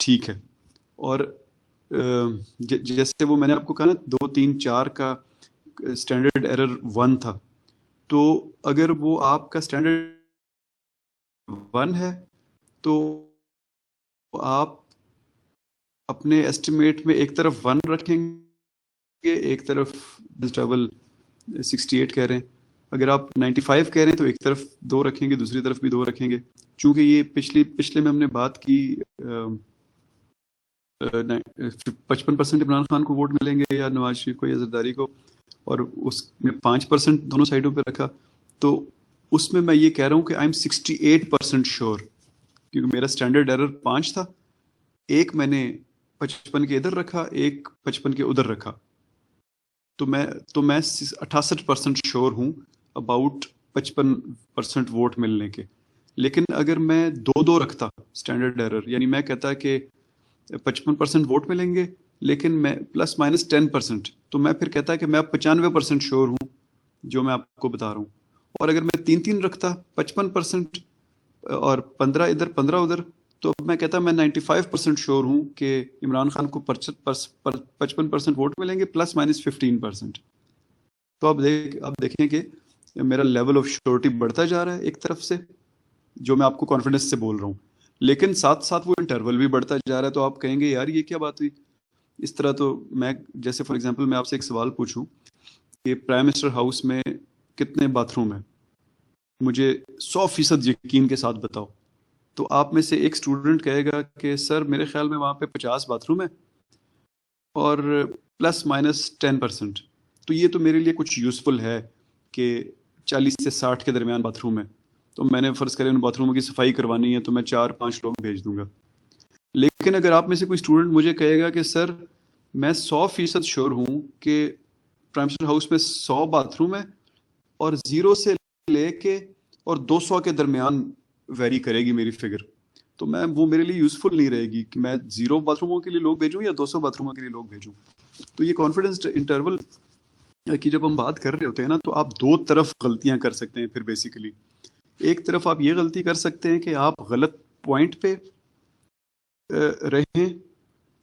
[SPEAKER 1] ठीक है। और जैसे वो मैंने आपको कहा ना 2, 3, 4 का स्टैंडर्ड एरर 1 था, तो अगर वो आपका स्टैंडर्ड 1 है तो आप अपने एस्टिमेट में एक तरफ 1 रखेंगे, एक तरफ इंटरवल 68 कह रहे हैं। अगर आप 95 कह रहे हैं तो एक तरफ 2 रखेंगे, दूसरी तरफ भी 2 रखेंगे। चूंकि ये पिछले में हमने बात की 55% इमरान खान को वोट मिलेंगे या नवाज शरीफ को या जरदारी को, और उसमें 5% दोनों साइडों पे रखा, तो उसमें मैं ये कह रहा हूँ कि आई एम 68% श्योर, क्योंकि मेरा स्टैंडर्ड एरर 5 था, एक मैंने 55 के इधर रखा, एक 55 के उधर रखा, तो मैं 68% श्योर हूँ अबाउट 55% वोट मिलने के। लेकिन अगर मैं 2-2 रखता स्टैंडर्ड एरर, यानी मैं कहता कि 55% वोट मिलेंगे लेकिन मैं प्लस माइनस 10%, तो मैं फिर कहता कि मैं अब 95% श्योर हूँ जो मैं आपको बता रहा हूँ। और अगर मैं 3-3 रखता 55% और 15 इधर 15 उधर, तो मैं कहता मैं 95% श्योर हूँ कि इमरान खान को 55% वोट मिलेंगे प्लस माइनस 15%। तो आप देखें कि मेरा लेवल ऑफ श्योरिटी बढ़ता जा रहा है एक तरफ से, जो मैं आपको कॉन्फिडेंस से बोल रहा हूँ, लेकिन साथ साथ वो इंटरवल भी बढ़ता जा रहा है। तो आप कहेंगे यार ये क्या बात हुई इस तरह। तो मैं जैसे फॉर एग्जांपल मैं आपसे एक सवाल पूछूं कि प्राइम मिनिस्टर हाउस में कितने बाथरूम है, मुझे 100% यकीन के साथ बताओ। तो आप में से एक स्टूडेंट कहेगा कि सर मेरे ख्याल में वहाँ पे 50 बाथरूम है और प्लस माइनस 10%। तो ये तो मेरे लिए कुछ यूज़फुल है कि 40 से 60 के दरमियान बाथरूम है, तो मैंने फ़र्ज़ करें उन बाथरूमों की सफाई करवानी है तो मैं 4-5 लोग भेज दूंगा। लेकिन अगर आप में से कोई स्टूडेंट मुझे कहेगा कि सर मैं 100% श्योर हूँ कि प्राइम मिनिस्टर हाउस में 100 बाथरूम है और 0 से लेके और 200 के दरमियान वेरी करेगी मेरी फिगर, तो मैं वो मेरे लिए यूज़फुल नहीं रहेगी कि मैं 0 बाथरूमों के लिए लोग भेजूँ या 200 बाथरूमों के लिए लोग भेजूँ। तो ये कॉन्फिडेंस इंटरवल की जब हम बात कर रहे होते हैं ना, तो आप 2 तरफ गलतियां कर सकते हैं। फिर बेसिकली एक तरफ आप ये गलती कर सकते हैं कि आप गलत पॉइंट पे रहें,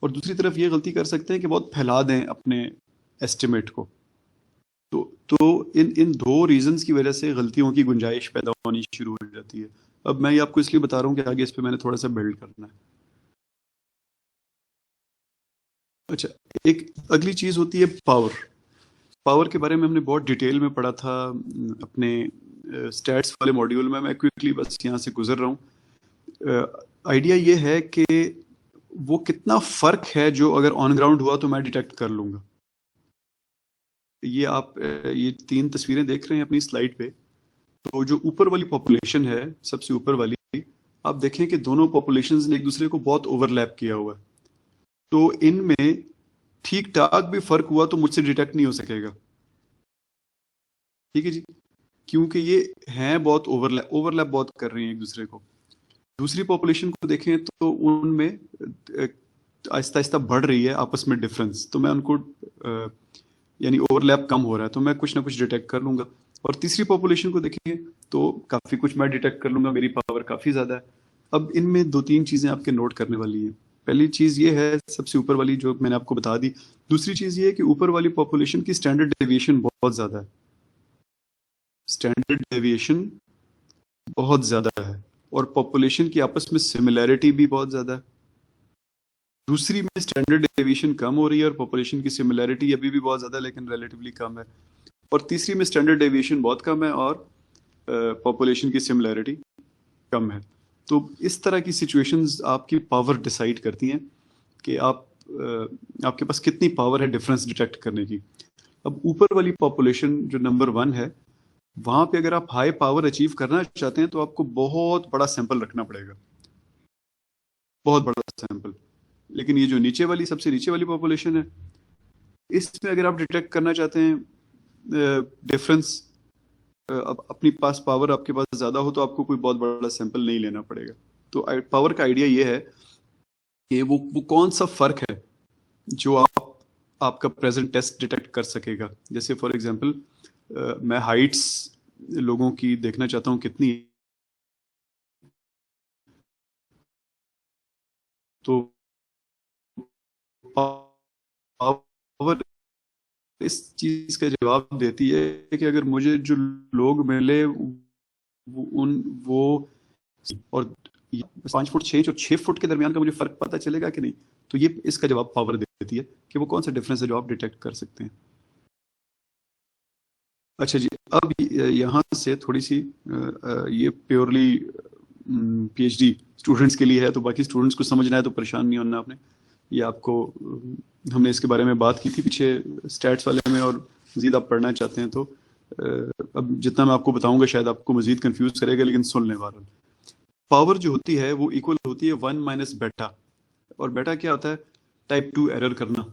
[SPEAKER 1] और दूसरी तरफ ये गलती कर सकते हैं कि बहुत फैला दें अपने एस्टिमेट को। तो इन 2 रीजंस की वजह से गलतियों की गुंजाइश पैदा होनी शुरू हो जाती है। अब मैं ये आपको इसलिए बता रहा हूँ कि आगे इस पे मैंने थोड़ा सा बिल्ड करना है। अच्छा, एक अगली चीज होती है पावर के बारे में हमने बहुत डिटेल में पढ़ा था अपने स्टैट्स वाले मॉड्यूल में। मैं क्विकली बस यहाँ से गुजर रहा हूँ। आइडिया ये है कि वो कितना फर्क है जो अगर ऑन ग्राउंड हुआ तो मैं डिटेक्ट कर लूंगा। ये आप ये 3 तस्वीरें देख रहे हैं अपनी स्लाइड पे। तो जो ऊपर वाली पॉपुलेशन है, सबसे ऊपर वाली, आप देखें कि दोनों पॉपुलेशंस ने एक दूसरे को बहुत ओवरलैप किया हुआ है। तो इनमें ठीक ठाक भी फर्क हुआ तो मुझसे डिटेक्ट नहीं हो सकेगा, ठीक है जी, क्योंकि ये हैं बहुत ओवरलैप बहुत कर रही हैं एक दूसरे को। दूसरी पॉपुलेशन को देखें तो उनमें आहिस्ता आहिस्ता बढ़ रही है आपस में डिफरेंस, तो मैं उनको यानी ओवरलैप कम हो रहा है तो मैं कुछ ना कुछ डिटेक्ट कर लूंगा। और तीसरी पॉपुलेशन को देखेंगे तो काफ़ी कुछ मैं डिटेक्ट कर लूंगा, मेरी पावर काफ़ी ज़्यादा है। अब इनमें 2-3 चीज़ें आपके नोट करने वाली हैं। पहली चीज़ ये है सबसे ऊपर वाली जो मैंने आपको बता दी। दूसरी चीज़ ये है कि ऊपर वाली पॉपुलेशन की स्टैंडर्ड डेविएशन बहुत ज़्यादा है, स्टैंडर्ड डेविएशन बहुत ज़्यादा है, और पॉपुलेशन की आपस में सिमिलैरिटी भी बहुत ज़्यादा है। दूसरी में स्टैंडर्ड डेविएशन कम हो रही है और पॉपुलेशन की सिमिलैरिटी अभी भी बहुत ज़्यादा है लेकिन रिलेटिवली कम है। और तीसरी में स्टैंडर्ड डेविएशन बहुत कम है और पॉपुलेशन की सिमिलैरिटी कम है। तो इस तरह की सिचुएशंस आपकी पावर डिसाइड करती हैं कि आपके पास कितनी पावर है डिफरेंस डिटेक्ट करने की। अब ऊपर वाली पॉपुलेशन जो नंबर 1 है, वहां पे अगर आप हाई पावर अचीव करना चाहते हैं तो आपको बहुत बड़ा सैंपल रखना पड़ेगा, बहुत बड़ा सैंपल। लेकिन ये जो नीचे वाली सबसे नीचे वाली पॉपुलेशन है, इसमें अगर आप डिटेक्ट करना चाहते हैं डिफरेंस, अब अपनी पास पावर आपके पास ज्यादा हो तो आपको कोई बहुत बड़ा सैंपल नहीं लेना पड़ेगा। तो पावर का आइडिया ये है कि वो कौन सा फर्क है जो आपका प्रेजेंट टेस्ट डिटेक्ट कर सकेगा। जैसे फॉर एग्जांपल मैं हाइट्स लोगों की देखना चाहता हूँ कितनी, तो पावर इस चीज का जवाब देती है कि अगर मुझे जो लोग मिले वो और 5 फुट 6 इंच और 6 फुट के दरमियान का मुझे फर्क पता चलेगा कि नहीं, तो ये इसका जवाब पावर देती है कि वो कौन सा डिफरेंस है जो आप डिटेक्ट कर सकते हैं। अच्छा जी, अब यहाँ से थोड़ी सी ये प्योरली पीएचडी स्टूडेंट्स के लिए है, तो बाकी स्टूडेंट्स को समझना है तो परेशान नहीं होना आपने। ये आपको हमने इसके बारे में बात की थी पीछे स्टैट्स वाले में, और मजीद आप पढ़ना चाहते हैं तो अब जितना मैं आपको बताऊंगा शायद आपको मजीद कंफ्यूज करेगा, लेकिन सुन लें। बहरहाल पावर जो होती है वो इक्वल होती है 1 माइनस बेटा। और बेटा क्या होता है? टाइप 2 एरर करना।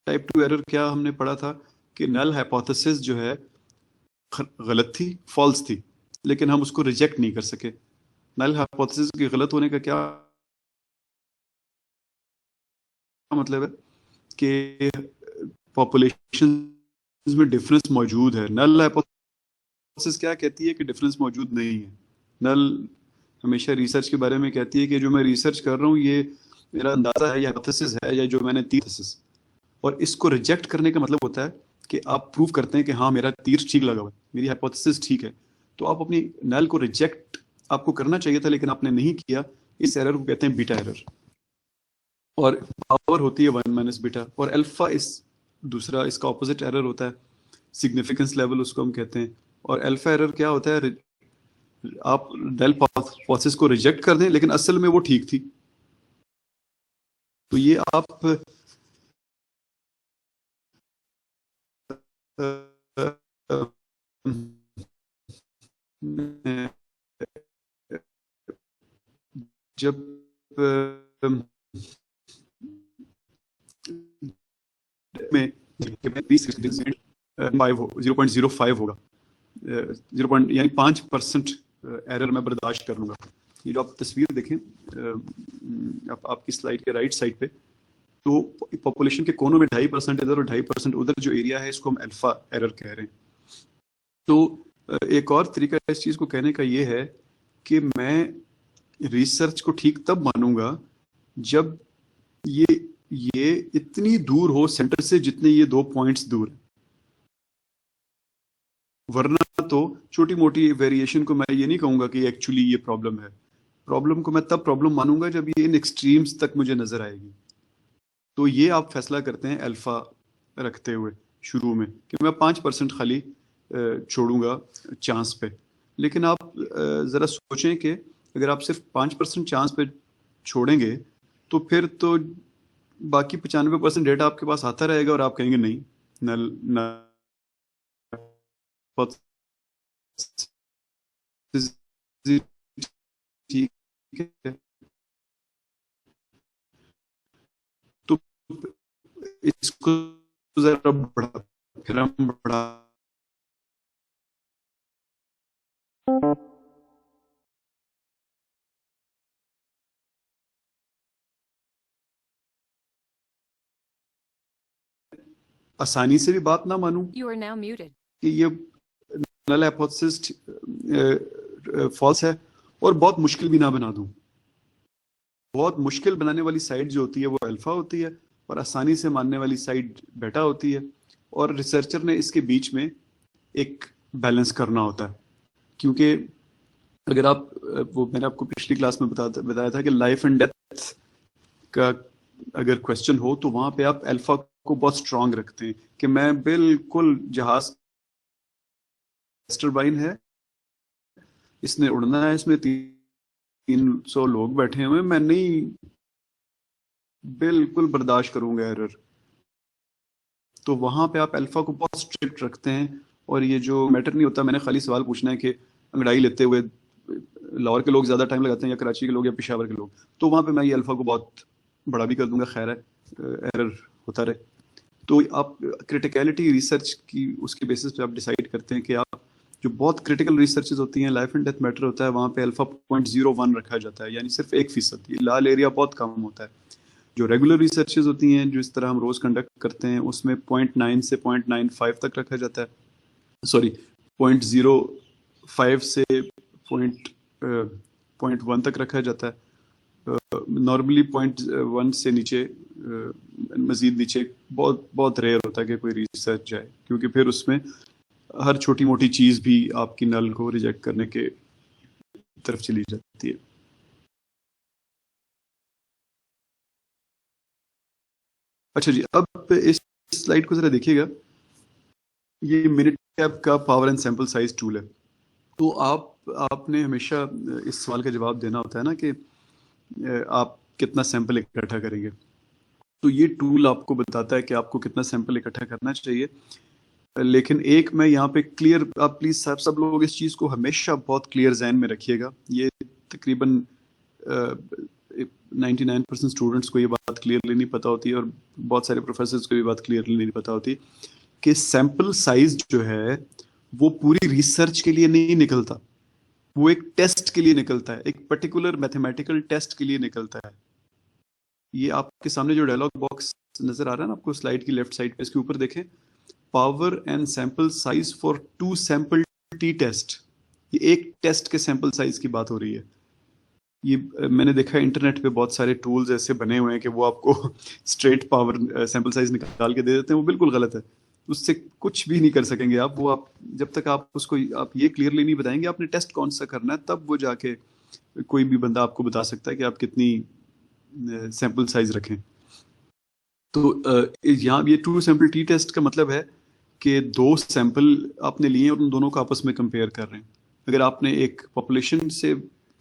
[SPEAKER 1] टाइप 2 एरर क्या हमने पढ़ा था कि नल हाइपोथेसिस जो है गलत थी, फॉल्स थी, लेकिन हम उसको रिजेक्ट नहीं कर सके। नल हाइपोथेसिस के गलत होने का क्या मतलब है कि पॉपुलेशन में डिफरेंस मौजूद है। नल हाइपोथेसिस क्या कहती है कि डिफरेंस मौजूद नहीं है। नल हमेशा रिसर्च के बारे में कहती है कि जो मैं रिसर्च कर रहा हूँ ये मेरा अंदाजा है या हाइपोथेसिस है या जो मैंने थीसिस, और इसको रिजेक्ट करने का मतलब होता है कि आप प्रूव करते हैं कि हाँ मेरा तीर ठीक लगा हुआ है, मेरी हाइपोथेसिस ठीक है। तो आप अपनी नल को रिजेक्ट आपको करना चाहिए था लेकिन आपने नहीं किया। इस एरर को कहते हैं बीटा एरर, और पावर होती है 1 - बीटा। और अल्फा इस दूसरा इसका ऑपोजिट एरर होता है, सिग्निफिकेंस लेवल उसको हम कहते हैं। और अल्फा एरर क्या होता है, आप डेल प्रोसेस को रिजेक्ट कर दें लेकिन असल में वो ठीक थी। तो ये आप जब में 0.05 होगा, 0. यानी 5% एरर मैं बर्दाश्त कर लूंगा। ये जो आप तस्वीर देखें आपकी स्लाइड के राइट साइड पे, तो पॉपुलेशन के कोनों में 2.5% इधर और 2.5% उधर जो एरिया है इसको हम अल्फा एरर कह रहे हैं। तो एक और तरीका इस चीज को कहने का ये है कि मैं रिसर्च को ठीक तब मानूंगा जब ये इतनी दूर हो सेंटर से जितने ये 2 पॉइंट्स दूर है। वरना तो छोटी मोटी वेरिएशन को मैं ये नहीं कहूंगा कि एक्चुअली ये प्रॉब्लम है। प्रॉब्लम को मैं तब प्रॉब्लम मानूंगा जब ये इन एक्सट्रीम्स तक मुझे नजर आएगी। तो ये आप फैसला करते हैं अल्फा रखते हुए शुरू में कि मैं 5% खाली छोड़ूंगा चांस पे। लेकिन आप जरा सोचें कि अगर आप सिर्फ 5% चांस पे छोड़ेंगे तो फिर तो बाकी 95% डेटा आपके पास आता रहेगा और आप कहेंगे नहीं नल ठीक है। तो इसको जरा बढ़ा, फिर हम बढ़ा आसानी से भी बात ना मानूं
[SPEAKER 4] You are now muted.
[SPEAKER 1] कि ये नल हाइपोथेसिस फॉल्स है, और बहुत मुश्किल भी ना बना दूं। बहुत मुश्किल बनाने वाली साइड जो होती है वो अल्फा होती है और आसानी से मानने वाली साइड बेटा होती है। और रिसर्चर ने इसके बीच में एक बैलेंस करना होता है, क्योंकि अगर आप वो मैंने आपको पिछली क्लास में बताया था कि लाइफ एंड डेथ का अगर क्वेश्चन हो तो वहां पे आप अल्फा को बहुत स्ट्रांग रखते हैं कि मैं बिल्कुल जहाज टरबाइन है, इसने उड़ना है, इसमें 300 लोग बैठे हुए, मैं नहीं बिल्कुल बर्दाश्त करूंगा एरर। तो वहां पे आप अल्फा को बहुत स्ट्रिक्ट रखते हैं। और ये जो मैटर नहीं होता, मैंने खाली सवाल पूछना है कि अंगड़ाई लेते हुए लाहौर के लोग ज्यादा टाइम लगाते हैं या कराची के लोग या पेशावर के लोग, तो वहां पे मैं ये अल्फा को बहुत बड़ा भी कर दूंगा, खैर है एरर होता रहे। तो आप क्रिटिकलिटी रिसर्च की उसके बेसिस पे आप डिसाइड करते हैं कि आप जो बहुत क्रिटिकल रिसर्चेज होती हैं, लाइफ एंड डेथ मैटर होता है, वहाँ पे अल्फा 0.01 रखा जाता है, यानी सिर्फ 1%। ये लाल एरिया बहुत कम होता है। जो रेगुलर रिसर्चेज होती हैं जो इस तरह हम रोज कंडक्ट करते हैं उसमें 0.9 से 0.95 तक रखा जाता है, सॉरी 0.05 से 0.1 तक रखा जाता है। नॉर्मली 0.1 से नीचे मजीद नीचे बहुत बहुत रेयर होता है कि कोई रिसर्च जाए, क्योंकि फिर उसमें हर छोटी मोटी चीज भी आपकी नल को रिजेक्ट करने के तरफ चली जाती है। अच्छा जी, अब इस स्लाइड को जरा देखिएगा। ये मिनिटकैप का power and sample size tool है। तो आपने हमेशा इस सवाल का जवाब देना होता है ना कि आप कितना सैंपल इकट्ठा करेंगे। तो ये टूल आपको बताता है कि आपको कितना सैंपल इकट्ठा करना चाहिए। लेकिन एक मैं यहाँ पे क्लियर, आप प्लीज सब लोग इस चीज को हमेशा बहुत क्लियर जहन में रखिएगा। ये तकरीबन 99% स्टूडेंट्स को ये बात क्लियरली नहीं पता होती है और बहुत सारे प्रोफेसर्स को ये बात क्लियरली नहीं पता होती कि सैंपल साइज जो है वो पूरी रिसर्च के लिए नहीं निकलता, वो एक टेस्ट के लिए निकलता है, एक पर्टिकुलर मैथमेटिकल टेस्ट के लिए निकलता है। ये आपके सामने जो डायलॉग बॉक्स नजर आ रहा है ना आपको स्लाइड की लेफ्ट साइड पे, इसके ऊपर देखें, power and sample size for 2 sample T test. ये एक टेस्ट के सैंपल साइज की बात हो रही है। ये मैंने देखा है इंटरनेट पे बहुत सारे टूल्स ऐसे बने हुए हैं कि वो आपको स्ट्रेट पावर सैंपल साइज निकाल के दे देते हैं, वो बिल्कुल गलत है। उससे कुछ भी नहीं कर सकेंगे आप, वो आप जब तक आप उसको आप ये क्लियरली नहीं बताएंगे आपने टेस्ट कौन सा करना है, तब वो जाके कोई भी बंदा आपको बता सकता है कि आप कितनी सैंपल साइज रखें। तो यहाँ ये 2 सैंपल टी टेस्ट का मतलब है कि 2 सैंपल आपने लिए और उन दोनों को आपस में कंपेयर कर रहे हैं। अगर आपने एक पॉपुलेशन से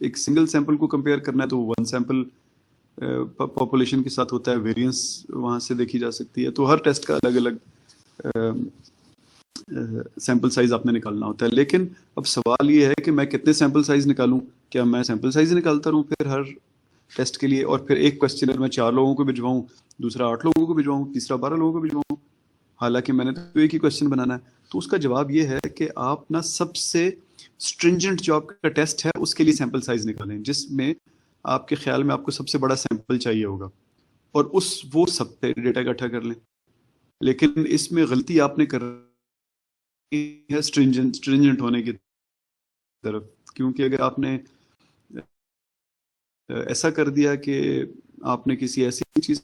[SPEAKER 1] एक सिंगल सैंपल को कंपेयर करना है तो 1 सैंपल पॉपुलेशन के साथ होता है, वेरिएंस वहाँ से देखी जा सकती है। तो हर टेस्ट का अलग अलग सैंपल साइज आपने निकालना होता है। लेकिन अब सवाल ये है कि मैं कितने सैंपल साइज निकालूं? क्या मैं सैंपल साइज निकालता रहूं फिर हर टेस्ट के लिए, और फिर एक क्वेश्चनर में 4 लोगों को भिजवाऊं, दूसरा 8 लोगों को भिजवाऊं, तीसरा 12 लोगों को भिजवाऊं, हालांकि मैंने तो एक ही क्वेश्चन बनाना है? तो उसका जवाब ये है कि आप ना सबसे स्ट्रिंजेंट जो आपका टेस्ट है उसके लिए सैंपल साइज निकालें, जिसमें आपके ख्याल में आपको सबसे बड़ा सैंपल चाहिए होगा, और वो सब पे डेटा इकट्ठा कर लें। लेकिन इसमें गलती आपने कर है स्ट्रिंजेंट होने की तरफ, क्योंकि अगर आपने ऐसा कर दिया कि आपने किसी ऐसी चीज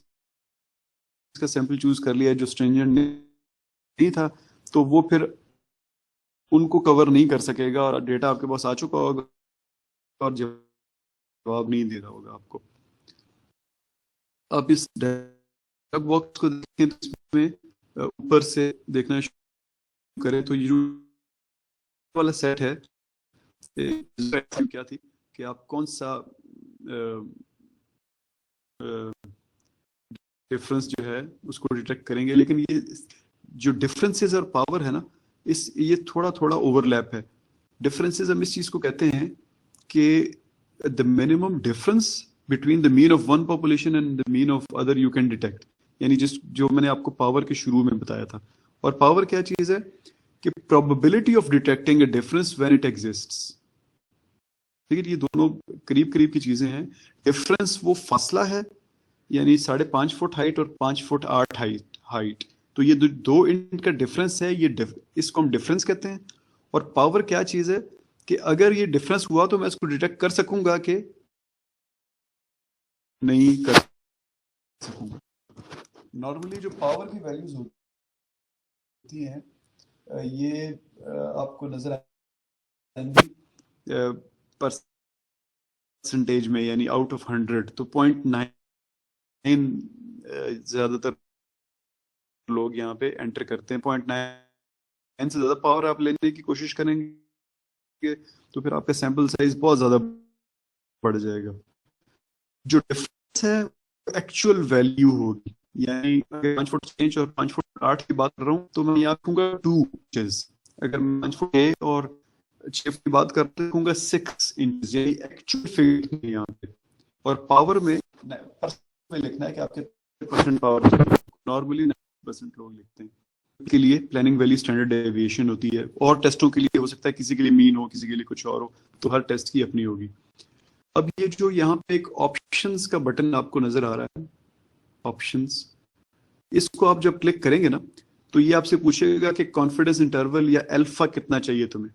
[SPEAKER 1] का सैंपल चूज कर लिया जो स्ट्रिंजेंट नहीं था, तो वो फिर उनको कवर नहीं कर सकेगा और डेटा आपके पास आ चुका होगा और जवाब नहीं दे रहा होगा आपको। अब इस डायलॉग बॉक्स को देखें तो इसमें ऊपर से देखना शुरू करें तो ये वाला सेट है, क्या थी कि आप कौन सा डिफरेंस जो है उसको डिटेक्ट करेंगे। लेकिन ये जो डिफरेंसेस और पावर है ना, ये थोड़ा थोड़ा ओवरलैप है। डिफरेंसेस हम इस चीज को कहते हैं कि the minimum difference between the mean of one population and the mean of other you can detect, यानी जो मैंने आपको पावर के शुरू में बताया था। और पावर क्या चीज है कि probability of detecting a difference when it exists. ठीक है, ये दोनों करीब करीब की चीजें हैं। डिफरेंस वो फासला है, यानी 5.5 फुट हाइट और 5 फुट 8 हाइट, तो ये दो इनका डिफरेंस है, इसको हम डिफरेंस कहते हैं। और पावर क्या चीज है कि अगर ये डिफरेंस हुआ तो मैं इसको डिटेक्ट कर सकूंगा कि नहीं कर सकूंगा। नॉर्मली जो पावर की वैल्यूज होती हैं ये आपको नजर आएंगी परसेंटेज में, यानी आउट ऑफ 100 तो 0.9 ज्यादातर लोग यहाँ पे एंटर करते हैं। 0.9 से ज्यादा पावर आप लेने की कोशिश करेंगे तो फिर आपका सैंपल साइज बहुत ज्यादा बढ़ जाएगा। जो डिफरेंस है एक्चुअल वैल्यू होगी, यानी अगर 5 फुट 6 इंच और 5 फुट 8 की बात कर रहा हूँ तो मैं यहाँ रखूंगा 2 इंचेस। अगर मैं 5 फुट 6 और 6 की बात करते रखूंगा 6 इंचेस, यानी एक्चुअल फिगर यहाँ पे। और पावर में लिखना है कि आपके परसेंट पावर, नॉर्मली 90% लोग लिखते हैं। के लिए प्लानिंग वैल्यू स्टैंडर्ड डेविएशन होती है, और टेस्टों के लिए हो सकता है किसी के लिए मीन हो, किसी के लिए कुछ और हो, तो हर टेस्ट की अपनी होगी। अब ये जो यहाँ पे एक ऑप्शंस का बटन आपको नजर आ रहा है, ऑप्शंस, इसको आप जब क्लिक करेंगे ना तो ये आपसे पूछेगा कि कॉन्फिडेंस इंटरवल या अल्फा कितना चाहिए तुम्हें।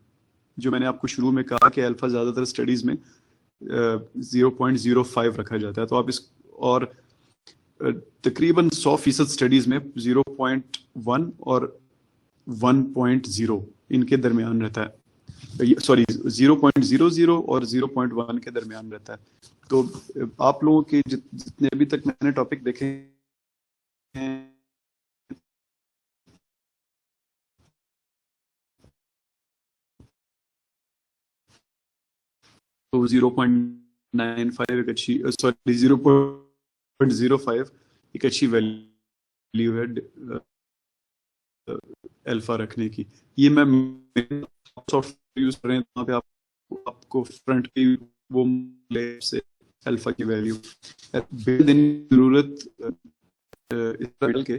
[SPEAKER 1] जो मैंने आपको शुरू में कहा कि अल्फा ज्यादातर स्टडीज में 0.05 रखा जाता है, तो आप इस और तकरीबन 100% स्टडीज में 0.1 और 1.0 इनके दरमियान रहता है, सॉरी 0.00 और 0.1 के दरमियान रहता है। तो आप लोगों के जितने अभी तक मैंने टॉपिक देखे हैं तो 0.95 एक अच्छी, सॉरी 0.05 एक अच्छी वैल्यू है अल्फा रखने की। ये मैं सॉफ्टवेयर यूज कर रहे हैं, वहाँ पे आपको फ्रंट पे वो से अल्फा की वैल्यू जरूरत के।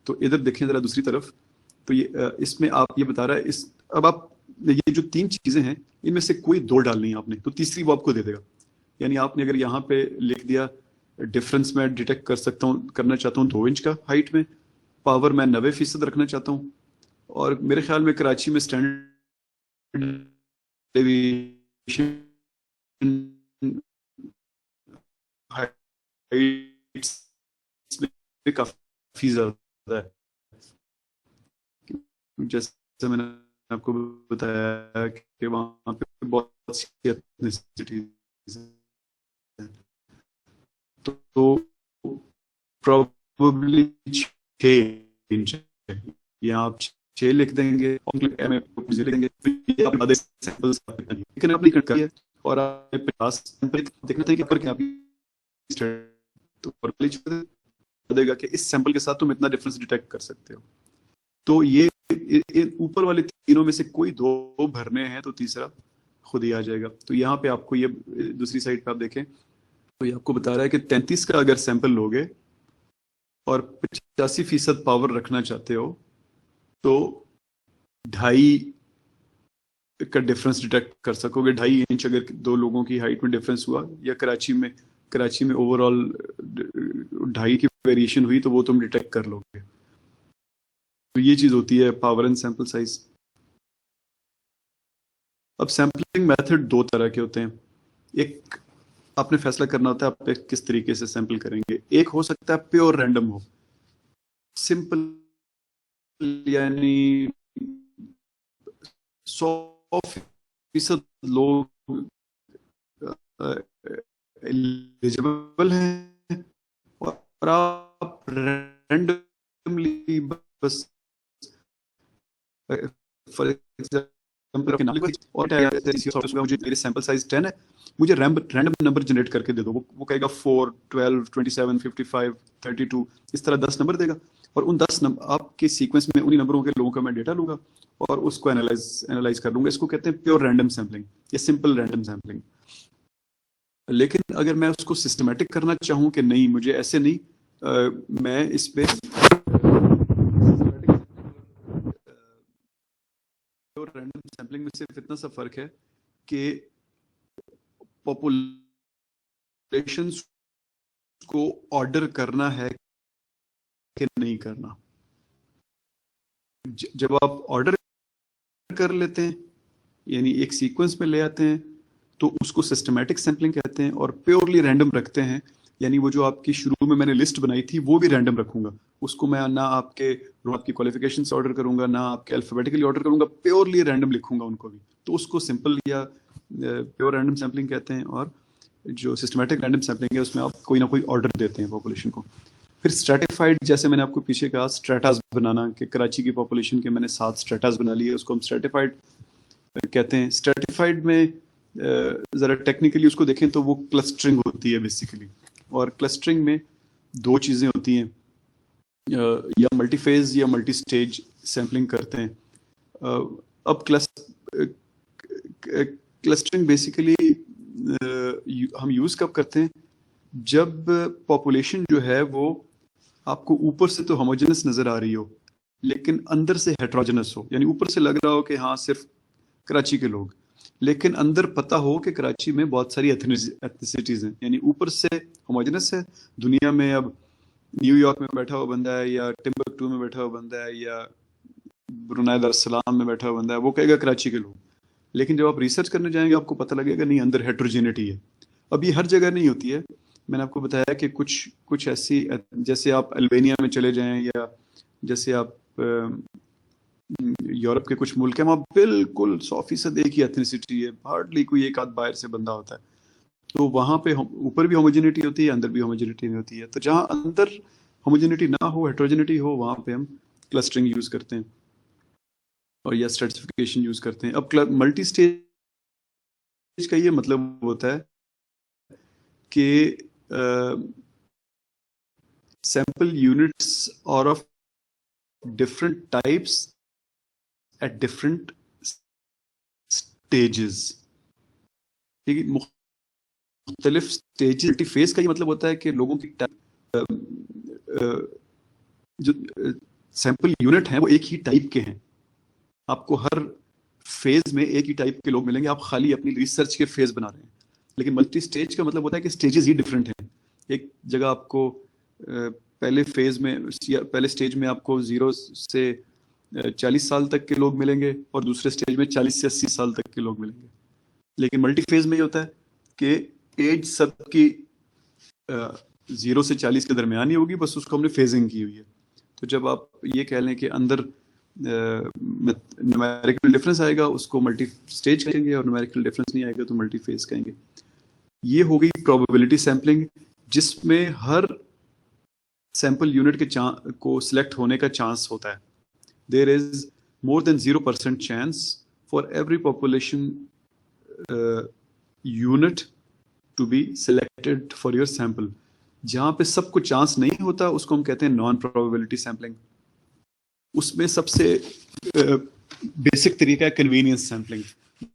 [SPEAKER 1] तो इधर देखें जरा दूसरी तरफ, तो ये इसमें आप ये बता रहा है इस अब आप ये जो 3 चीजें हैं इनमें से कोई 2 डालनी है आपने, तो तीसरी वो आपको दे देगा। यानी आपने अगर यहाँ पे लिख दिया डिफरेंस मैं डिटेक्ट कर सकता हूँ, करना चाहता हूँ 2 इंच का हाइट में, पावर मैं 90% रखना चाहता हूँ, और मेरे ख्याल में कराची में स्टैंडर्ड डेविएशन हाइट्स में काफी ज्यादा है। जैसे मैंने आपको बताया कि वहाँ पे बहुत सी ethnicities हैं, तो प्रोबेबली 6 इंच है, या आप 6 लिख देंगे और लिख देंगे, ये आप आधे सैंपल्स लेकिन आपने कट किया और आप 50 सैंपल देखना चाहिए कि ऊपर क्या तो प्रोबेबली छोड़ देगा कि इस सैंपल के साथ तुम इतना डिफरेंस डिटेक्ट कर सकते हो। तो ये ऊपर वाले तीनों में से कोई 2 भरने हैं तो तीसरा खुद ही आ जाएगा। तो यहाँ पे आपको ये दूसरी साइड पे आप देखें तो ये आपको बता रहा है कि 33 का अगर सैंपल लोगे और 85% पावर रखना चाहते हो तो 2.5 का डिफरेंस डिटेक्ट कर सकोगे। 2.5 इंच अगर 2 लोगों की हाइट में डिफरेंस हुआ, या कराची में ओवरऑल 2.5 की वेरिएशन हुई, तो वो तुम डिटेक्ट कर लोगे। तो ये चीज होती है पावर एंड सैंपल साइज। अब सैंपलिंग मेथड 2 तरह के होते हैं। एक आपने फैसला करना होता है आप किस तरीके से सैंपल करेंगे। एक हो सकता है प्योर रैंडम हो, सिंपल, यानी 100% लोग एलिजिबल हैं और आप रैंडमली बस फॉर एग्जांपल और मुझे मेरे सैंपल साइज 10 है, मुझे रैंडम नंबर जनरेट करके दे दो। वो कहेगा 4, 12, 27, 55, 32, इस तरह 10 नंबर देगा, और उन 10 नंबर आपके सीक्वेंस में उन्हीं नंबरों के लोगों का मैं डेटा लूंगा और उसको एनालाइज कर लूंगा। इसको कहते हैं प्योर रैंडम सैम्पलिंग या सिंपल रैंडम सैम्पलिंग। लेकिन अगर मैं उसको सिस्टमेटिक करना चाहूँ कि नहीं, मुझे ऐसे नहीं, मैं इस पे प्योर रैंडम सैम्पलिंग में सिर्फ इतना सा फर्क है कि पॉपुलेशन को ऑर्डर करना है कि नहीं करना। जब आप ऑर्डर कर लेते हैं, यानी एक सीक्वेंस में ले आते हैं, तो उसको सिस्टमैटिक सैम्पलिंग कहते हैं। और प्योरली रैंडम रखते हैं, यानी वो जो आपकी शुरू में मैंने लिस्ट बनाई थी वो भी रैंडम रखूंगा, उसको मैं ना आपकी क्वालिफिकेशन से ऑर्डर करूंगा, ना आपके अल्फाबेटिकली ऑर्डर करूंगा, प्योरली रैंडम लिखूंगा उनको भी। तो उसको सिंपल या प्योर रैंडम सैम्पलिंग कहते हैं। और जो सिस्टमैटिक रैंडम सैम्पलिंग है उसमें आप कोई ना कोई ऑर्डर देते हैं पॉपुलेशन को। फिर स्ट्रेटिफाइड, जैसे मैंने आपको पीछे कहा स्ट्रेटास बनाना, कि कराची की पॉपुलेशन के मैंने 7 स्ट्रेटास बना लिए, उसको हम स्ट्रेटिफाइड कहते हैं। स्ट्रेटिफाइड में ज़रा टेक्निकली उसको देखें तो वो क्लस्टरिंग होती है बेसिकली, और क्लस्टरिंग में 2 चीज़ें होती हैं, या मल्टीफेज या मल्टी स्टेज सैम्पलिंग करते हैं। अब क्लस्टरिंग बेसिकली हम यूज़ कब करते हैं, जब पॉपुलेशन जो है वो आपको ऊपर से तो होमोजेनस नज़र आ रही हो लेकिन अंदर से हेट्रोजेनस हो, यानी ऊपर से लग रहा हो कि हाँ सिर्फ कराची के लोग, लेकिन अंदर पता हो कि कराची में बहुत सारी एथनिसिटीज़ हैं। यानी ऊपर से होमोजेनस है, दुनिया में अब न्यूयॉर्क में बैठा हुआ बंदा है, या टिम्बकटू में बैठा हुआ बंदा है, या ब्रुनाई दारुस्सलाम में बैठा हुआ बंदा है, वो कहेगा कराची के लोग। लेकिन जब आप रिसर्च करने जाएंगे आपको पता लगेगा नहीं, अंदर हेट्रोजेनिटी है। अब ये हर जगह नहीं होती है। मैंने आपको बताया कि कुछ ऐसी, जैसे आप अल्बानिया में चले जाएं, या जैसे आप यूरोप के कुछ मुल्क हैं, वहाँ बिल्कुल 100% एक ही एथनिसिटी है, हार्डली कोई एक आध बाहर से बंदा होता है। तो वहाँ पे ऊपर भी होमोजेनिटी होती है, अंदर भी होमोजेनिटी होती है। तो जहाँ अंदर होमोजेनिटी ना हो, हेट्रोजेनिटी हो, वहाँ पे हम क्लस्टरिंग यूज करते हैं और या स्ट्रेटिफिकेशन यूज करते हैं। अब मल्टी स्टेज का ये मतलब होता है कि सैंपल यूनिट्स और of different types at different stages. ठीक है, मुख्तलिफ स्टेजेस। फेज का ये मतलब होता है कि लोगों की जो सैंपल यूनिट हैं वो एक ही टाइप के हैं। आपको हर फेज में एक ही टाइप के लोग मिलेंगे, आप खाली अपनी रिसर्च के फेज बना रहे हैं। लेकिन मल्टी स्टेज का मतलब होता है कि स्टेजेस ही डिफरेंट हैं। एक जगह आपको पहले फेज में या पहले स्टेज में आपको 0 से 40 साल तक के लोग मिलेंगे और दूसरे स्टेज में 40 से 80 साल तक के लोग मिलेंगे। लेकिन मल्टी फेज में ये होता है कि एज सबकी 0 से 40 के दरमियान ही होगी, बस उसको हमने फेजिंग की हुई है। तो जब आप ये कह लें कि अंदर न्यूमेरिकल डिफरेंस आएगा, उसको मल्टी स्टेज कहेंगे, और न्यूमेरिकल डिफरेंस नहीं आएगा तो मल्टी फेज कहेंगे। ये हो गई प्रोबेबिलिटी सैम्पलिंग, जिसमें हर सैंपल यूनिट के को सिलेक्ट होने का चांस होता है। There is more than 0% chance for every population unit to be selected for your sample. जहां पे सबको चांस नहीं होता उसको हम कहते हैं नॉन प्रोबेबिलिटी सैम्पलिंग। उसमें सबसे बेसिक तरीका है कन्वीनियंस सैम्पलिंग।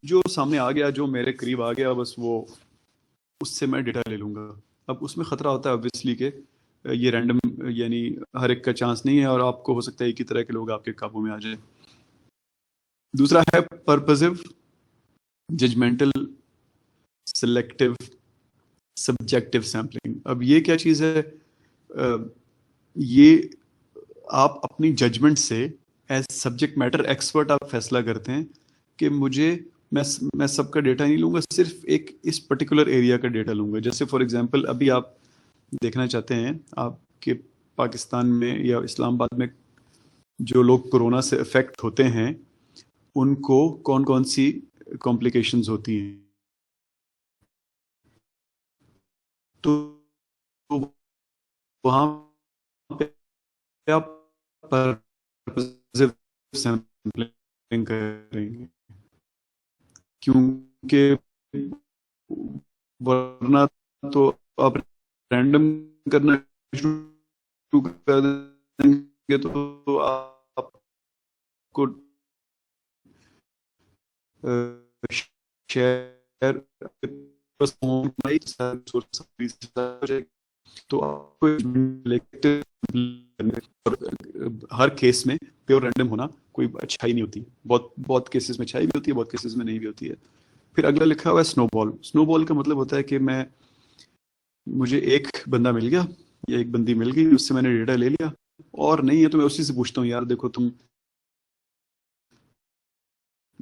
[SPEAKER 1] जो सामने आ गया, जो मेरे करीब आ गया, बस वो उससे मैं डेटा ले लूंगा। अब उसमें खतरा होता है ऑब्वियसली के ये रैंडम, यानी हर एक का चांस नहीं है, और आपको हो सकता है एक ही तरह के लोग आपके काबू में आ जाए। दूसरा है purposive, judgmental, selective, subjective sampling. अब ये क्या चीज़ है? ये आप अपनी जजमेंट से एज सब्जेक्ट मैटर एक्सपर्ट आप फैसला करते हैं कि मैं सबका डेटा नहीं लूंगा, सिर्फ एक इस पर्टिकुलर एरिया का डेटा लूंगा। जैसे फॉर एग्जांपल अभी आप देखना चाहते हैं आपके पाकिस्तान में या इस्लामाबाद में जो लोग कोरोना से अफेक्ट होते हैं उनको कौन कौन सी कॉम्प्लिकेशंस होती हैं। तो वहाँ पे आप पर्पसिव सैम्पलिंग करेंगे, क्योंकि वरना तो आप रैंडम करना शुरू कर देंगे तो आपको शेयर तो आपको हर केस में प्योर रैंडम होना कोई अच्छाई नहीं होती। बहुत बहुत केसेस में अच्छाई भी होती है, बहुत केसेस में नहीं भी होती है। फिर अगला लिखा हुआ है स्नोबॉल। स्नोबॉल का मतलब होता है कि मुझे एक बंदा मिल गया या एक बंदी मिल गई, उससे मैंने डेटा ले लिया, और नहीं है तो मैं उसी से पूछता हूँ, यार देखो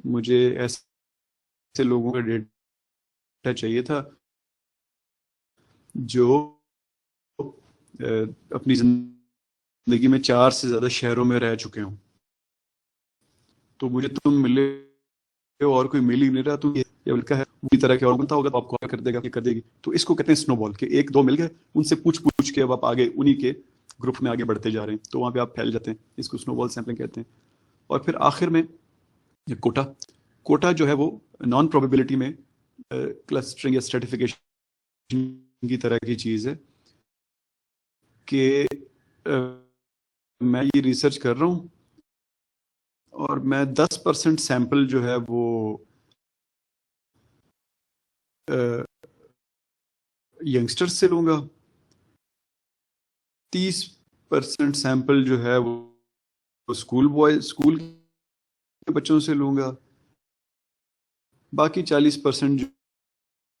[SPEAKER 1] मुझे ऐसे लोगों का डेटा चाहिए था जो अपनी जिंदगी में 4 से ज्यादा शहरों में रह चुके हों। तो मुझे तुम मिले और कोई मिल ही नहीं रहा, तो ये लिखा है उसी तरह के और बनता होगा तो आपको कॉल कर देगा, कर देगी। तो इसको कहते हैं स्नोबॉल, के एक दो मिल गए, उनसे पूछ के अब आप आगे उन्हीं के ग्रुप में आगे बढ़ते जा रहे हैं, तो वहां पे आप फैल जाते हैं। इसको स्नोबॉल सैम्पलिंग कहते हैं। और फिर आखिर में कोटा जो है वो नॉन प्रोबेबिलिटी में क्लस्टरिंग या स्ट्रेटिफिकेशन की तरह की चीज है कि मैं ये रिसर्च कर रहा हूँ और मैं 10% सैंपल जो है वो यंगस्टर्स से लूंगा, 30% सैंपल जो है वो स्कूल के बच्चों से लूंगा, बाकी 40%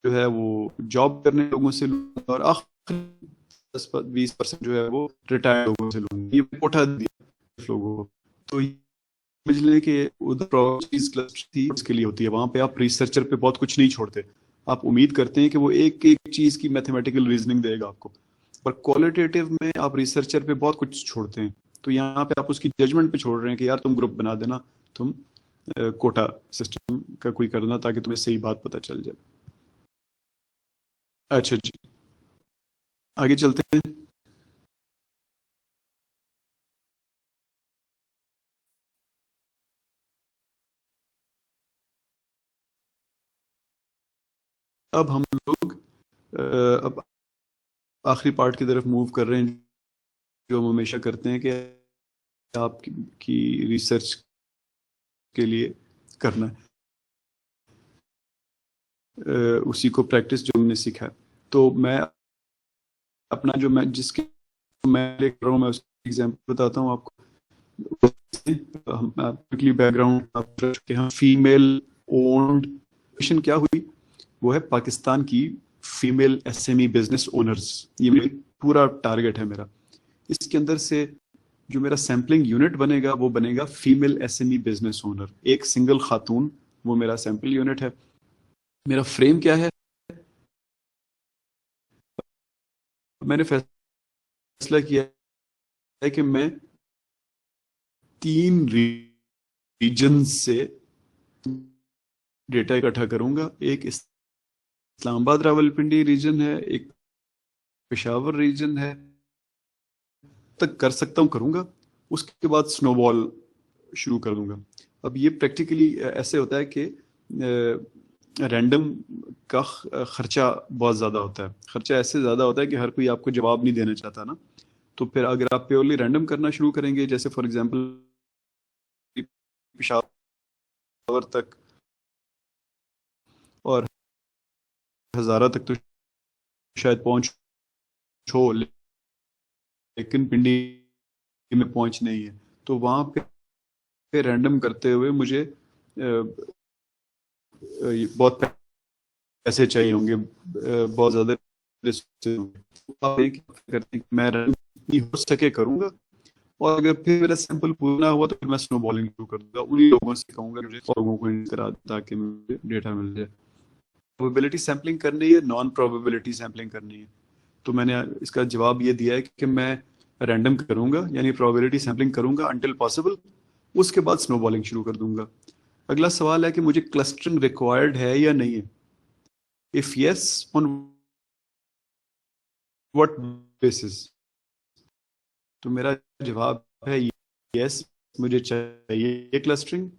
[SPEAKER 1] जो है वो जॉब करने लोगों से लूंगा, और आखिरी 10-20% जो है वो रिटायर्ड लोगों से लूंगा। ये कोटा दिया लोगों को। तो समझ लें कि उधर क्लस्टर थी उसके लिए होती है, वहां पे आप रिसर्चर पे बहुत कुछ नहीं छोड़ते, आप उम्मीद करते हैं कि वो एक एक चीज की मैथमेटिकल रीजनिंग देगा आपको। पर क्वालिटेटिव में आप रिसर्चर पे बहुत कुछ छोड़ते हैं, तो यहाँ पे आप उसकी जजमेंट पे छोड़ रहे हैं कि यार तुम ग्रुप बना देना, तुम कोटा सिस्टम का कोई करना, ताकि तुम्हें सही बात पता चल जाए। अच्छा जी, आगे चलते हैं। अब हम लोग अब आखिरी पार्ट की तरफ मूव कर रहे हैं, जो हम हमेशा करते हैं कि आपकी रिसर्च के लिए करना है, उसी को प्रैक्टिस जो हमने सीखा है। तो मैं अपना जो मैं जिसके मैं कर रहा हूँ मैं उसकी एग्जाम्पल बताता हूँ आपको। हम क्विकली बैकग्राउंड के हम फीमेल ओन्ड क्या हुई, वो है पाकिस्तान की फीमेल एसएमई बिजनेस ओनर्स। ये मेरा पूरा टारगेट है मेरा। इसके अंदर से जो मेरा सैम्पलिंग यूनिट बनेगा वो बनेगा फीमेल एसएमई बिजनेस ओनर, एक सिंगल खातून, वो मेरा सैंपल यूनिट है। मेरा फ्रेम क्या है, मैंने फैसला किया है कि मैं 3 रीजन से डेटा इकट्ठा करूंगा। एक इस्लामाबाद रावलपिंडी रीजन है, एक पेशावर रीजन है, तक कर सकता हूं करूंगा। उसके बाद स्नोबॉल शुरू कर दूंगा। अब ये प्रैक्टिकली ऐसे होता है कि रैंडम का खर्चा बहुत ज़्यादा होता है। खर्चा ऐसे ज़्यादा होता है कि हर कोई आपको जवाब नहीं देना चाहता ना। तो फिर अगर आप प्योरली रैंडम करना शुरू करेंगे, जैसे फॉर एग्जांपल पेशावर तक और हज़ारा तक तो शायद पहुंच हो, लेकिन पिंडी में पहुंच नहीं है, तो वहां पे रैंडम करते हुए मुझे बहुत पैसे चाहिए होंगे, बहुत ज्यादा रिसोर्सेज होंगे। आप एक करते हैं कि मैं रैंडम जितनी हो सके करूंगा, और अगर फिर मेरा सैंपल पूरा हुआ तो फिर मैं स्नोबॉलिंग शुरू कर दूंगा। उन्हीं लोगों से कहूंगा मुझे लोगों को करा ताकि मुझे डेटा मिल जाए। प्रोबेबिलिटी सैम्पलिंग करनी है, नॉन प्रोबेबिलिटी सैम्पलिंग करनी है। तो मैंने इसका जवाब ये दिया है कि मैं रैंडम करूंगा, यानी प्रोबेबिलिटी सैम्पलिंग करूंगा अनटिल पॉसिबल, उसके बाद स्नोबॉलिंग शुरू कर दूंगा। अगला सवाल है कि मुझे क्लस्टरिंग रिक्वायर्ड है या नहीं है। If yes, on what basis? तो मेरा जवाब है यस, मुझे चाहिए क्लस्टरिंग,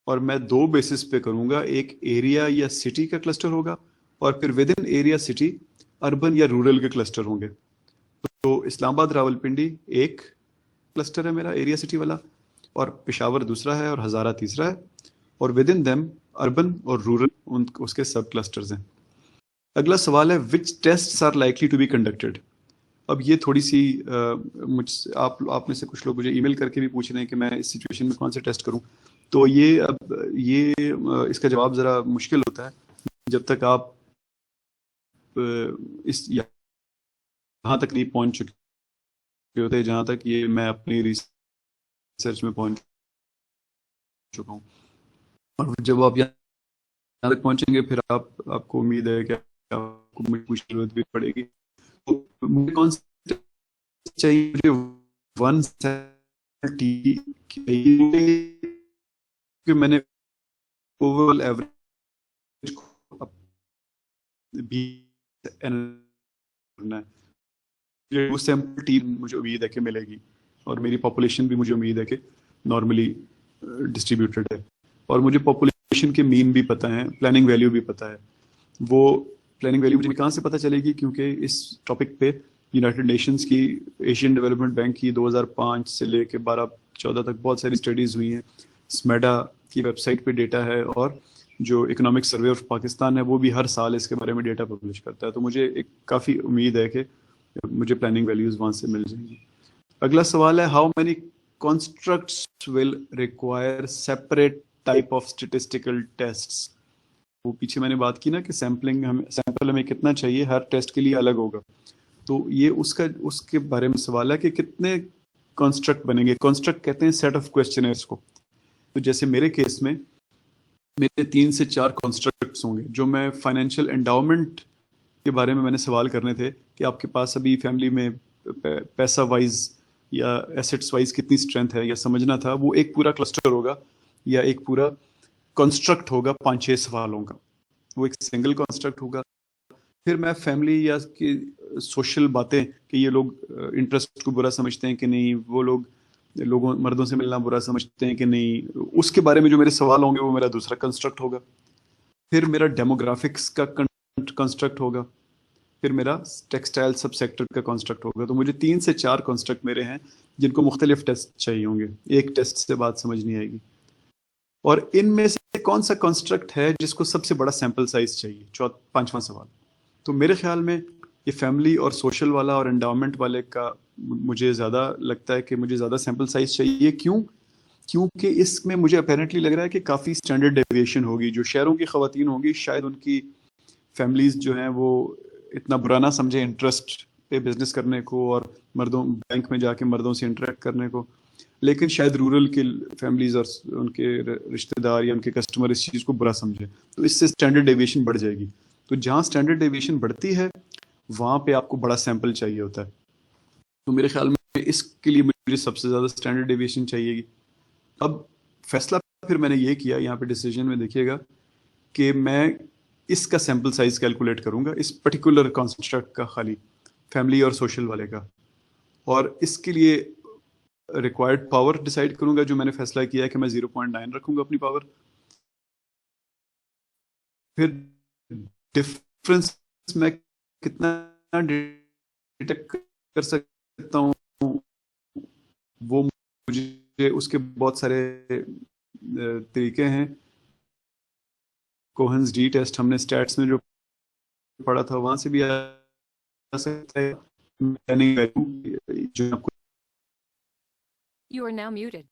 [SPEAKER 1] और मैं 2 बेसिस पे करूंगा। एक एरिया या सिटी का क्लस्टर होगा, और फिर with in area city urban या रूरल के क्लस्टर होंगे। तो इस्लामाबाद रावलपिंडी एक क्लस्टर है मेरा एरिया सिटी वाला, और पेशावर दूसरा है, और हज़ारा तीसरा है, और विद इन देम अर्बन और रूरल उसके सब क्लस्टर्स हैं। अगला सवाल है which tests are likely to be conducted. अब ये थोड़ी सी मुझसे आप में से कुछ लोग मुझे ईमेल करके भी पूछ रहे हैं कि मैं इस सिचुएशन में कौन से टेस्ट करूं। तो ये इसका जवाब ज़रा मुश्किल होता है जब तक आप इस यहाँ तक नहीं पहुंच चुके होते, जहाँ तक ये मैं अपनी रिसर्च में पहुंच चुका हूँ। और जब आप यहाँ तक पहुंचेंगे फिर आपको उम्मीद है कि आपको मुझे कुछ जरूरत भी पड़ेगी। तो मुझे कौन सा चाहिए? मुझे 170 कि मैंने ओवरऑल एवरेज भी करना है। वो सैंपल टीम मुझे उम्मीद है कि मिलेगी, और मेरी पॉपुलेशन भी मुझे उम्मीद है कि नॉर्मली डिस्ट्रीब्यूटेड है, और मुझे पॉपुलेशन के मीन भी पता है, प्लानिंग वैल्यू भी पता है। वो प्लानिंग वैल्यू मुझे कहाँ से पता चलेगी? क्योंकि इस टॉपिक पे यूनाइटेड नेशंस की, एशियन डेवलपमेंट बैंक की 2005 से लेके 12-14 तक बहुत सारी स्टडीज़ हुई हैं। स्मेडा की वेबसाइट पे डेटा है, और जो इकोनॉमिक सर्वे ऑफ पाकिस्तान है वो भी हर साल इसके बारे में डेटा पब्लिश करता है। तो मुझे एक काफ़ी उम्मीद है कि मुझे प्लानिंग वैल्यूज़ वहाँ से मिल जाएंगी। अगला सवाल है how many constructs will require separate type of statistical tests. वो पीछे मैंने बात की ना कि सैंपल हमें कितना चाहिए, हर टेस्ट के लिए अलग होगा। तो ये उसके बारे में सवाल है कि कितने कॉन्स्ट्रक्ट बनेंगे। कॉन्स्ट्रक्ट कहते हैं सेट ऑफ क्वेश्चनर्स को। तो जैसे मेरे केस में मेरे 3 से 4 कॉन्स्ट्रक्ट्स होंगे। जो मैं फाइनेंशियल एंडाउमेंट के बारे में मैंने सवाल करने थे कि आपके पास अभी फैमिली में पैसा वाइज या एसेट्स वाइज कितनी स्ट्रेंथ है, या समझना था, वो एक पूरा क्लस्टर होगा या एक पूरा कॉन्स्ट्रक्ट होगा 5-6 सवालों का। वो एक सिंगल कॉन्स्ट्रक्ट होगा। फिर मैं फैमिली या कि सोशल बातें कि ये लोग इंटरेस्ट को बुरा समझते हैं कि नहीं, वो लोगों मर्दों से मिलना बुरा समझते हैं कि नहीं, उसके बारे में जो मेरे सवाल होंगे वो मेरा दूसरा कंस्ट्रक्ट होगा। फिर मेरा डेमोग्राफिक्स का कंस्ट्रक्ट होगा। फिर मेरा टेक्सटाइल सब सेक्टर का कंस्ट्रक्ट होगा। तो मुझे 3 से 4 कंस्ट्रक्ट मेरे हैं जिनको मुख्तलिफ टेस्ट चाहिए होंगे। एक टेस्ट से बात समझ नहीं आएगी। और इनमें से कौन सा कंस्ट्रक्ट है जिसको सबसे बड़ा सैंपल साइज चाहिए? 5वां सवाल। तो मेरे ख्याल में ये फैमिली और सोशल वाला और एंडाउमेंट वाले का मुझे ज़्यादा लगता है कि मुझे ज़्यादा सैम्पल साइज चाहिए। क्यों? क्योंकि इसमें मुझे अपेरेंटली लग रहा है कि काफ़ी स्टैंडर्ड डेविएशन होगी। जो शहरों की ख़वातीन होंगी शायद उनकी फैमिलीज़ जो हैं वो इतना बुरा ना समझे इंटरेस्ट पे बिजनेस करने को और मर्दों बैंक में जाके मर्दों से इंटरेक्ट करने को, लेकिन शायद रूरल के फैमिलीज और उनके रिश्तेदार या उनके कस्टमर इस चीज़ को बुरा समझे, तो इससे स्टैंडर्ड डेविएशन बढ़ जाएगी। तो जहाँ स्टैंडर्ड डेविएशन बढ़ती है वहाँ पे आपको बड़ा सैंपल चाहिए होता है। तो मेरे ख्याल में इसके लिए मुझे सबसे ज़्यादा स्टैंडर्ड डेविएशन चाहिएगी। अब फैसला फिर मैंने ये किया, यहाँ पे डिसीजन में देखिएगा कि मैं इसका सैंपल साइज कैलकुलेट करूंगा, इस पर्टिकुलर कॉन्स्ट्रक्ट का, खाली फैमिली और सोशल वाले का, और इसके लिए रिक्वायर्ड पावर डिसाइड करूंगा। जो मैंने फैसला किया है कि मैं 0.9 रखूंगा अपनी पावर। फिर डिफरेंस मैं कितना डिटेक्ट कर सकता हूँ वो मुझे, उसके बहुत सारे तरीके हैं। कोहन्स डी टेस्ट हमने स्टैट्स में जो पढ़ा था वहां से भी आ सकता है। जो आपको
[SPEAKER 4] You are now muted.